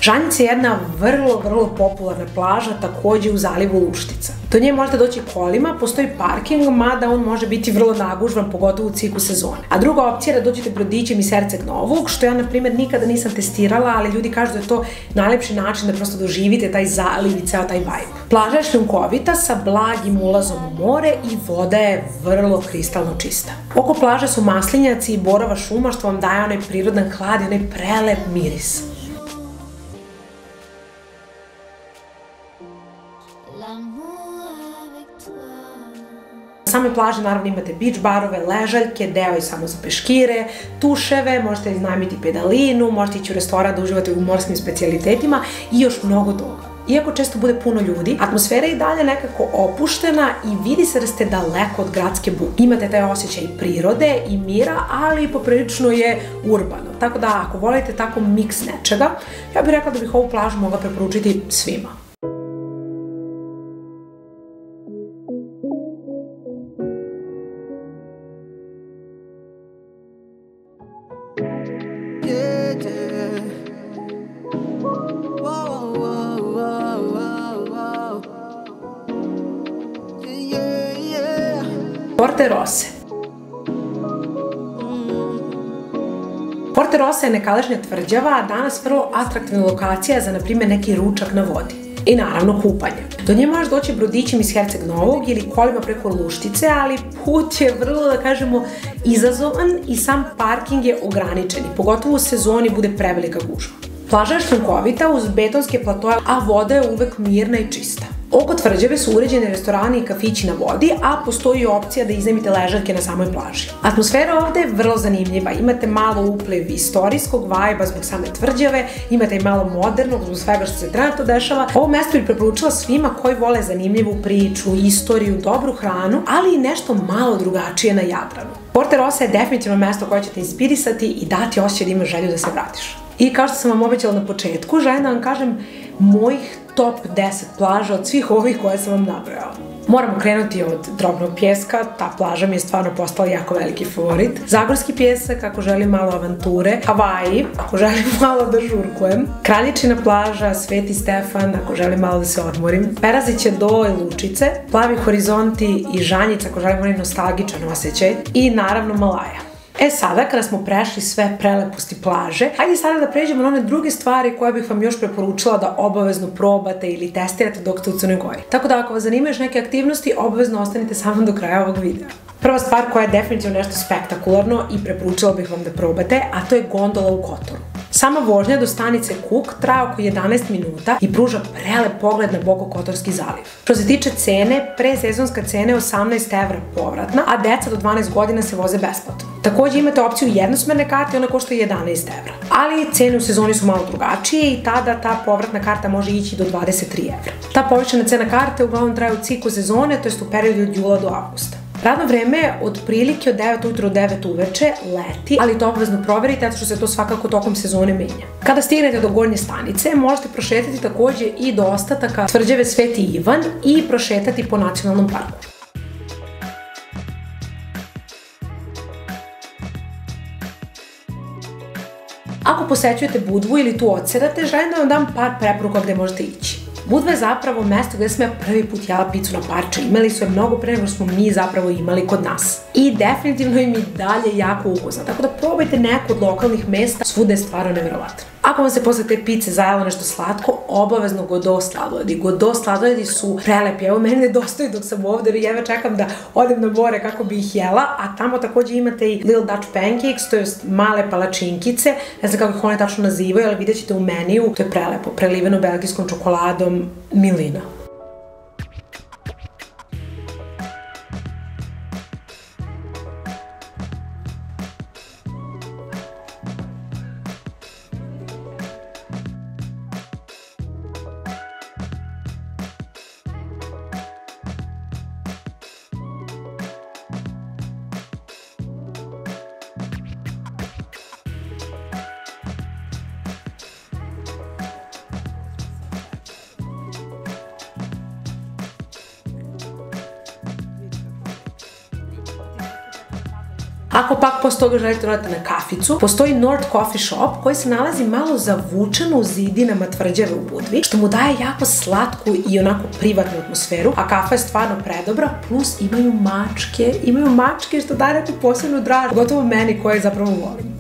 Žanjec je jedna vrlo popularna plaža, takođe u zalivu Luštica. Do nje možete doći kolima, postoji parking, mada on može biti vrlo nagužvan, pogotovo u ciklu sezone. A druga opcija je da dođete brodićem iz Herceg Novog, što ja, na primjer, nikada nisam testirala, ali ljudi kažu da je to najlepši način da prosto doživite taj zaliv i ceo taj vibe. Plaža je šljunkovita sa blagim ulazom u more i voda je vrlo kristalno čista. Oko plaže su maslinjaci i borova šuma, što vam daje onaj prirodan hlad i onaj prelep miris. Na samoj plaži naravno imate beach barove, ležaljke, deo i samo za peškire, tuševe, možete iznajmiti pedalinu, možete ići u restoran da uživate u morskim specijalitetima i još mnogo toga. Iako često bude puno ljudi, atmosfera je i dalje nekako opuštena i vidi se da ste daleko od gradske buke. Imate taj osjećaj prirode i mira, ali poprilično je urbano. Tako da ako volite tako miks nečega, ja bih rekla da bih ovu plažu mogla preporučiti svima. Porte Rose. Porte Rose je nekadašnja tvrđava, a danas vrlo atraktivna lokacija za, na primjer, neki ručak na vodi. I naravno kupanje. Do nje možeš doći brodićem iz Herceg Novog ili kolima preko Luštice, ali put je vrlo, da kažemo, izazovan i sam parking je ograničen, pogotovo u sezoni bude prevelika gužva. Plaža je šljunkovita uz betonske platoje, a voda je uvek mirna i čista. Oko tvrđave su uređeni restorani i kafići na vodi, a postoji i opcija da iznajmite ležaljke na samoj plaži. Atmosfera ovde je vrlo zanimljiva, imate malo upliv istorijskog vajba zbog same tvrđave, imate i malo modernog zbog svega što se trenutno dešava. Ovo mesto bih preporučila svima koji vole zanimljivu priču, istoriju, dobru hranu, ali i nešto malo drugačije na Jadranu. Porte Rose je definitivno mesto koje će te inspirisati i dati osjećaj da imaš želju da se vratiš. I kao što sam vam obećala na početku, želim da vam kažem mojih top 10 plaža od svih ovih koje sam vam nabrojala. Moramo krenuti od Drobnog pjeska, ta plaža mi je stvarno postala jako veliki favorit. Zagorski pjesak, ako želim malo avanture. Havaji, ako želim malo da žurkujem. Kraljičina plaža, Sveti Stefan, ako želim malo da se odmorim. Peraziće do i Lučice. Plavi horizonti i Žanjic, ako želim onaj nostalgičan osjećaj. I naravno Malaja. E sada, kada smo prešli sve preleposti plaže, hajde sada da pređemo na one druge stvari koje bih vam još preporučila da obavezno probate ili testirate dok ste u Crnoj Gori. Tako da ako vas zanimaju neke aktivnosti, obavezno ostanite sa mnom do kraja ovog videa. Prva stvar koja je definitivno nešto spektakularno i preporučila bih vam da probate, a to je gondola u Kotoru. Sama vožnja do stanice Kuk traje oko 11 minuta i pruža prelep pogled na Bokokotorski zaliv. Što se tiče cene, presezonska cena je 18 evra povratna, a deca do 12 godina se voze besplatno. Takođe imate opciju jednosmerne karte i ona košta 11 evra. Ali cene u sezoni su malo drugačije i tada ta povratna karta može ići do 23 evra. Ta povećana cena karte uglavnom traje u ciklu sezone, to jest u periodu od jula do avgusta. Radno vreme je od prilike od 9 ujutro do 9 uveče, leti, ali to obavezno proverite, zato što se to svakako tokom sezone menja. Kada stignete do gornje stanice, možete prošetati takođe i do ostataka tvrđave Sveti Ivan i prošetati po nacionalnom parku. Ako posećujete Budvu ili tu odsedate, želim da vam dam par preporuka gde možete ići. Budva je zapravo mesto gde sam ja prvi put jela picu na parče. Imali su je mnogo pre nego smo mi zapravo imali kod nas. I definitivno im i dalje jako ukusna, tako da probajte neku od lokalnih mesta, svuda je stvarno nevjerovatno. Ako vam se posle te pice zajelo nešto slatko, obavezno Godot sladoledi. Godot sladoledi su prelepi, evo meni nedostaju dok sam ovde, jer jedva čekam da odem na more kako bi ih jela, a tamo takođe imate i Little Dutch Pancakes, to je male palačinkice, ne znam kako ih one tačno nazivaju, ali vidjet ćete u meniju, to je prelepo, preliveno belgijskom čokoladom, milina. Ako pak posle toga želite odete na kaficu, postoji Nord Coffee Shop koji se nalazi malo zavučeno u zidinama tvrđave u Budvi, što mu daje jako slatku i onako privatnu atmosferu, a kafa je stvarno predobra, plus imaju mačke što daje neku posebnu draž, gotovo meni koje zapravo volim.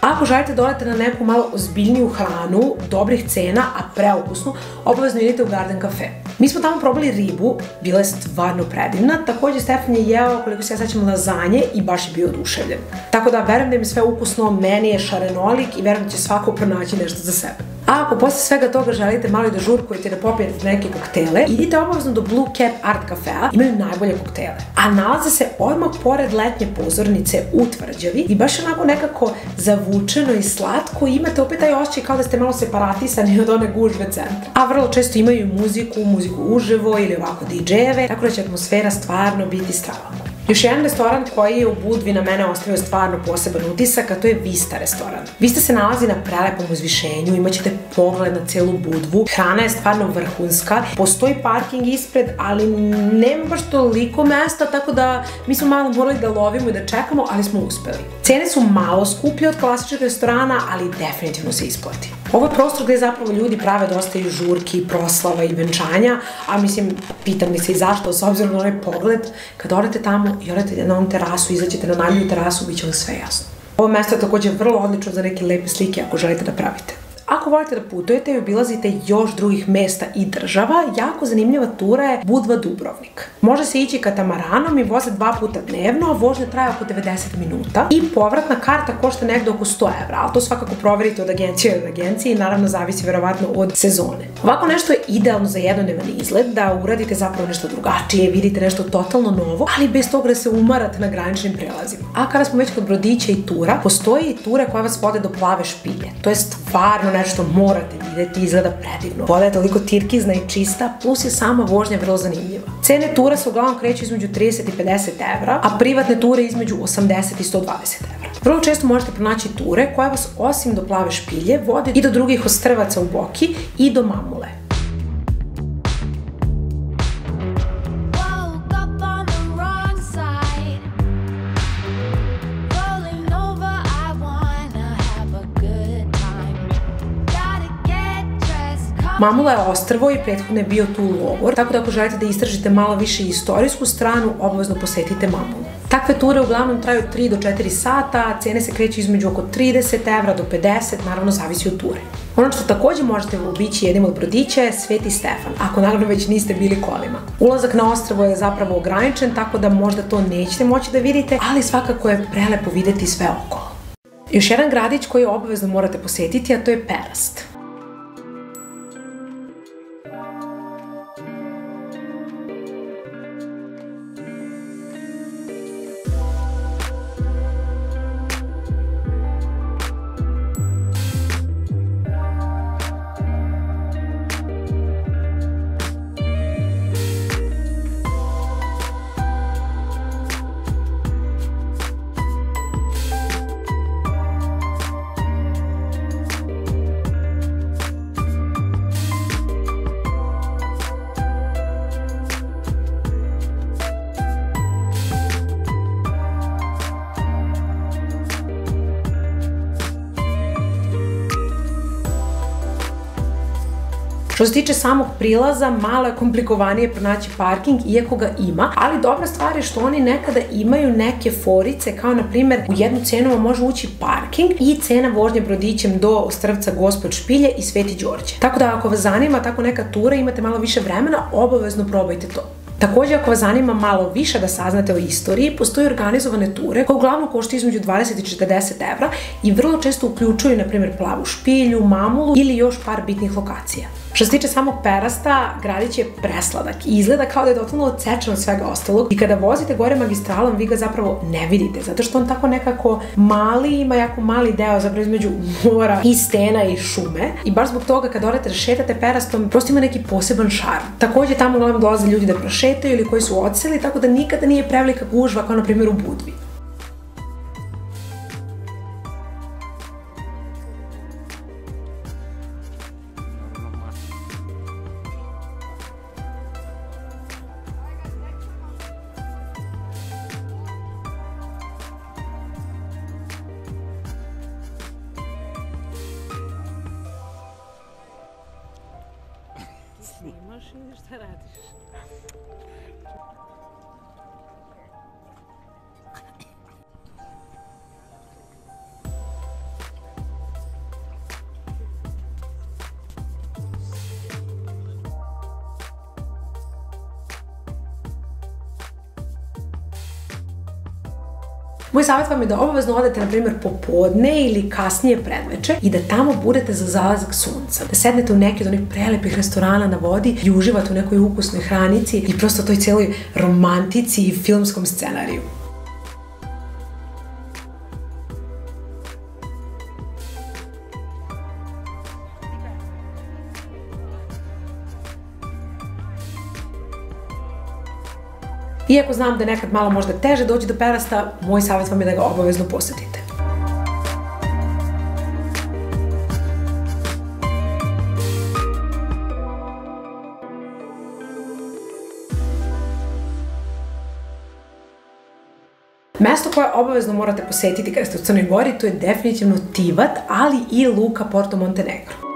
Ako želite da odete na neku malo ozbiljniju hranu, dobrih cena, a preukusnu, obavezno idete u Garden Cafe. Mi smo tamo probali ribu, bila je stvarno predivna, takođe Stefan je jeo, koliko se ja sećam, lazanje i baš je bio oduševljen. Tako da verujem da im je sve ukusno, meni je šarenolik i verujem da će svako pronaći nešto za sebe. A ako posle svega toga želite malo i da žurkujete, da popijete neke koktele, idite obavezno do Blue Cap Art Cafea, imaju najbolje koktele. A nalaze se odmah pored letnje pozornice u Tvrđavi i baš onako nekako zavučeno i slatko i imate opet taj osjećaj kao da ste malo separatisani od one gužve centra. A vrlo često imaju muziku uživo ili ovako DJ-eve, tako da će atmosfera stvarno biti strava. Još jedan restoran koji je u Budvi na mene ostavio stvarno poseban utisak, a to je Vista restoran. Vista se nalazi na prelepom uzvišenju, imaćete pogled na celu Budvu, hrana je stvarno vrhunska, postoji parking ispred, ali nema baš toliko mesta, tako da mi smo malo morali da lovimo i da čekamo, ali smo uspeli. Cene su malo skuplje od klasičnog restorana, ali definitivno se isplati. Ovo je prostor gde zapravo ljudi prave dosta i žurki, proslava i venčanja, a mislim, pitam li se i zašto, s obzirom na onaj pogled, kad odete tamo i odete na ovom terasu, izađete na najbolju terasu, bit će vam sve jasno. Ovo mesto je također vrlo odlično za neke lepe slike ako želite da pravite. Ako volite da putujete i obilazite još drugih mesta i država, jako zanimljiva tura je Budva Dubrovnik. Može se ići katamaranom i voze 2 puta dnevno, a vožnja traje oko 90 minuta i povratna karta košta negde oko 100 evra, ali to svakako proverite od agencije do agencije i naravno zavisi verovatno od sezone. Ovako nešto je idealno za jednodnevan izlet, da uradite zapravo nešto drugačije, vidite nešto totalno novo, ali bez toga da se umarate na graničnim prelazima. A kada smo već kod brodića i tura, postoji i ture koja vas vode do Plave špilje. To je stvarno nešto morate videti, izgleda predivno. Voda je toliko tirkizna i čista, plus je sama vožnja vrlo zanimljiva. Cene tura se uglavnom kreću između 30 i 50 evra, a privatne ture između 80 i 120 evra. Vrlo često možete pronaći ture koje vas osim do Plave špilje vode i do drugih ostrvaca u Boki i do Mamule. Mamula je ostrvo i prethodno je bio tu logor, tako da ako želite da istražite malo više istorijsku stranu, obavezno posetite Mamulu. Takve ture uglavnom traju 3 do 4 sata, a cene se kreću između oko 30 evra do 50, naravno zavisi od ture. Ono što takođe možete obići jednim od brodića je Sveti Stefan, ako naravno već niste bili kolima. Ulazak na ostrvo je zapravo ograničen, tako da možda to nećete moći da vidite, ali svakako je prelepo videti sve okolo. Još jedan gradić koji obavezno morate posetiti, a to je Perast. Što se tiče samog prilaza, malo je komplikovanije pronaći parking, iako ga ima, ali dobra stvar je što oni nekada imaju neke forice, kao na primer u jednu cenu vam može ući parking i cena vožnje brodićem do ostrvca Gospod Špilje i Sveti Đorđe. Tako da ako vas zanima tako neka tura, imate malo više vremena, obavezno probajte to. Takođe, ako vas zanima malo više da saznate o istoriji, postoje organizovane ture koje uglavnom koštaju između 20 i 40 evra i vrlo često uključuju, na primjer, Plavu špilju, Mamulu ili još par bitnih lokacija. Što se tiče samog perasta, gradić je presladak i izgleda kao da je totalno odsečan od svega ostalog i kada vozite gore magistralom vi ga zapravo ne vidite, zato što on tako nekako mali, ima jako mali deo zapravo između mora i stena i šume i baš zbog toga kad odete da šetate perastom prosto ima neki poseban šarm. Takođe tamo uglavnom dolaze ljudi da prošetaju ili koji su odseli, tako da nikada nije prevelika gužva kao na primjer u Budvi. Snimaš ili šta radiš? Moj savjet vam je da obavezno odete, na primjer, popodne ili kasnije predveče i da tamo budete za zalazak sunca. Da sednete u neki od onih prelepih restorana na vodi i uživate u nekoj ukusnoj hranici i prosto toj cijeloj romantici i filmskom scenariju. Iako znam da je nekad malo možda teže doći do perasta, moj savjet vam je da ga obavezno posetite. Mesto koje obavezno morate posetiti kada ste u Crnoj Gori, to je definitivno Tivat, ali i luka Porto Montenegro.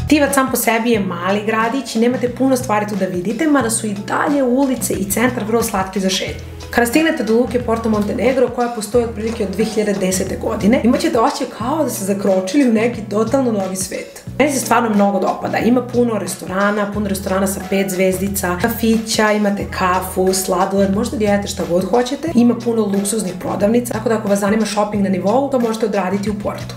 Tivat sam po sebi je mali gradić i nemate puno stvari tu da vidite, mada su i dalje ulice i centar vrlo slatki za šetnju. Kada stignete do luke Porto Montenegro, koja postoji otprilike od 2010. godine, imat ćete osjećaj kao da ste zakročili u neki totalno novi svet. Meni se stvarno mnogo dopada. Ima puno restorana sa 5 zvezdica, kafića, imate kafu, sladoled, možete da jedete šta god hoćete. Ima puno luksuznih prodavnica, tako da ako vas zanima shopping na nivou, to možete odraditi u Portu.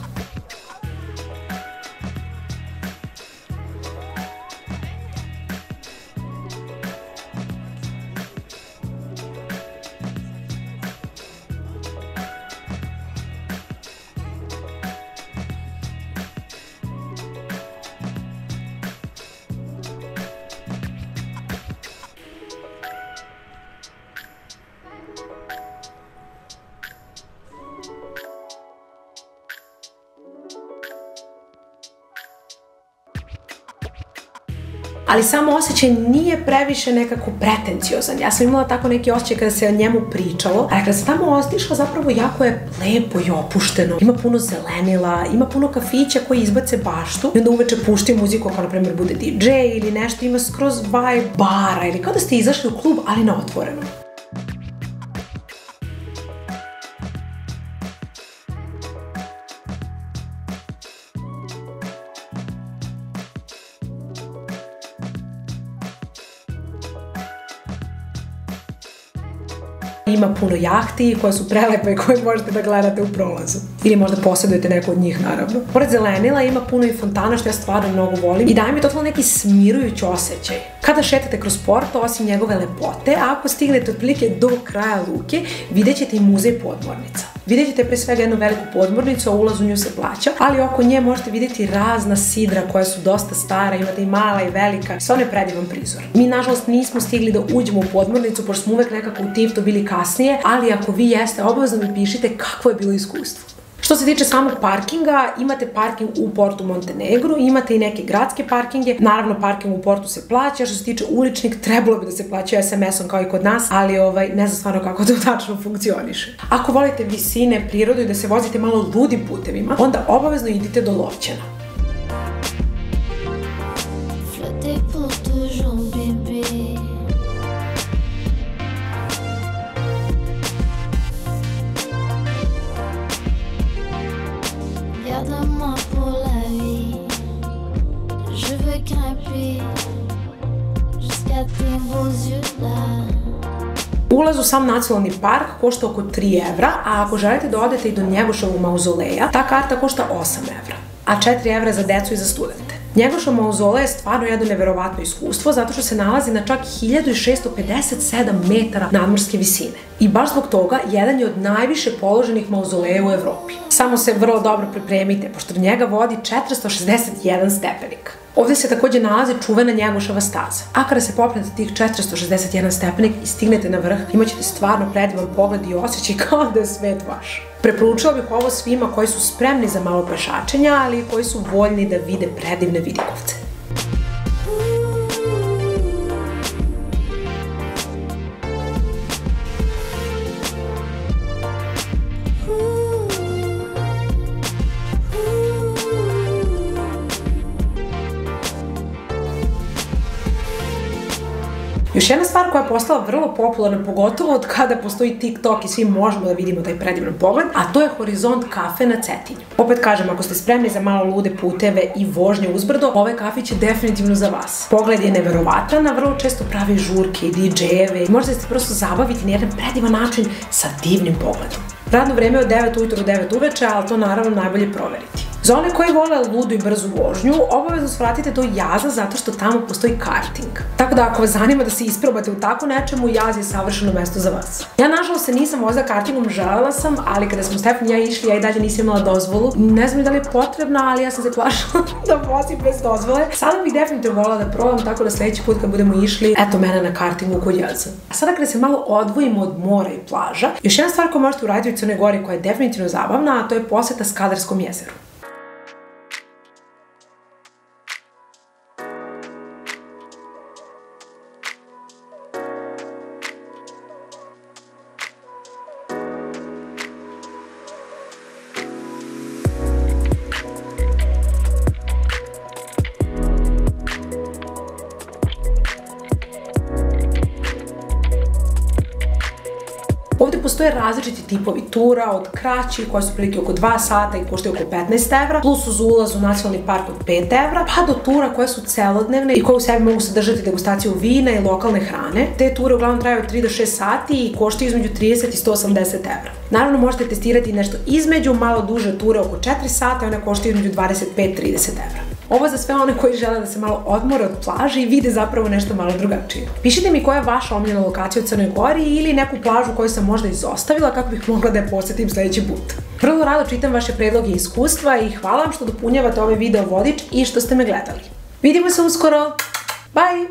Ali samo osjećaj nije previše nekako pretenciozan. Ja sam imala tako neki osjećaj kada se o njemu pričalo, a kada se tamo ostišla zapravo jako je lepo i opušteno. Ima puno zelenila, ima puno kafića koji izbace baštu i onda uveče puštaju muziku ako na primjer bude DJ ili nešto, ima skroz vibe bara ili kao da ste izašli u klub ali na otvorenom. Ima puno jahti koje su prelepe i koje možete da gledate u prolazu. Ili možda posjedujete neku od njih, naravno. Pored zelenila ima puno i fontana, što ja stvarno mnogo volim i daje mi totalno neki smirujući osjećaj. Kada šetate kroz Porto, osim njegove lepote, a ako stignete otprilike do kraja luke, vidjet ćete i muzej podmornica. Vidjet ćete pre svega jednu veliku podmornicu, a ulaz u nju se plaća, ali oko nje možete vidjeti razna sidra koja su dosta stara, imate i mala i velika, stvarno je predivan prizor. Mi, nažalost, nismo stigli da uđemo u podmornicu, pošto smo uvek nekako u Tivtu bili kasnije, ali ako vi jeste, obavezno mi pišite kakvo je bilo iskustvo. Što se tiče samog parkinga, imate parking u Portu Montenegro, imate i neke gradske parkinge, naravno parking u Portu se plaća, što se tiče uličnih, trebalo bi da se plaća SMS-om kao i kod nas, ali ne znam stvarno kako to tačno funkcioniše. Ako volite visine, prirodu i da se vozite malo ludim putevima, onda obavezno idite do Lovćena. Ulaz u sam nacionalni park košta oko 3 evra, a ako želite da odete i do Njegoševog mauzoleja, ta karta košta 8 evra, a 4 evra za decu i za studente. Njegošev mauzolej je stvarno jedno neverovatno iskustvo zato što se nalazi na čak 1657 metara nadmorske visine. I baš zbog toga jedan je od najviše položenih mauzoleja u Evropi. Samo se vrlo dobro pripremite, pošto do njega vodi 461 stepenik. Ovde se takođe nalazi čuvena Njegoševa staza. A kada se popnete tih 461 stepenik i stignete na vrh, imaćete stvarno predivan pogled i osjećaj kao da je svet vaš. Preporučila bih ovo svima koji su spremni za malo pešačenja, ali i koji su voljni da vide predivne vidikovce. Još jedna stvar koja je postala vrlo popularna, pogotovo od kada postoji TikTok i svi možemo da vidimo taj predivan pogled, a to je Horizont kafe na Cetinju. Opet kažem, ako ste spremni za malo lude puteve i vožnje uzbrdo, ovaj kafić je definitivno za vas. Pogled je neverovatan, a vrlo često pravi žurke i DJ-eve i možete se prosto zabaviti na jedan predivan način sa divnim pogledom. Radno vreme je od 9 ujutro do 9 uveče, ali to naravno najbolje proveriti. Za one koji vole ludu i brzu vožnju, obavezno svratite do Jaza zato što tamo postoji karting. Tako da ako vas zanima da se isprobate u tako nečemu, Jaz je savršeno mesto za vas. Ja nažalost se nisam vozila kartingom, želela sam, ali kada smo Stefan i ja išli, ja i dalje nisam imala dozvolu. Ne znam da li je potrebna, ali ja sam se plašila da vozim bez dozvole. Sada bih definitivno volila da probam, tako da sledeći put kad budemo išli, eto mene na kartingu kod Jaza. A sada kada se malo odvojimo od mora i plaža, još jedna stvar koju možete uraditi u Crnoj Gori koja je definitivno zabavna, a to je poseta Skadarskom jezeru. Ovde postoje različiti tipovi tura, od kraćih koje su prilike oko 2 sata i koštaju oko 15 evra, plus uz ulaz u nacionalni park od 5 evra, pa do tura koje su celodnevne i koje u sebi mogu sadržati degustaciju vina i lokalne hrane. Te ture uglavnom traju od 3 do 6 sati i koštaju između 30 i 180 evra. Naravno možete testirati nešto između, malo duže ture oko 4 sata i one koštaju između 25-30 evra. Ovo je za sve one koji žele da se malo odmore od plaže i vide zapravo nešto malo drugačije. Pišite mi koja je vaša omiljena lokacija u Crnoj Gori ili neku plažu koju sam možda izostavila kako bih mogla da je posetim sledeći put. Vrlo rado čitam vaše predloge i iskustva i hvala vam što dopunjavate ovaj video vodič i što ste me gledali. Vidimo se uskoro! Bye!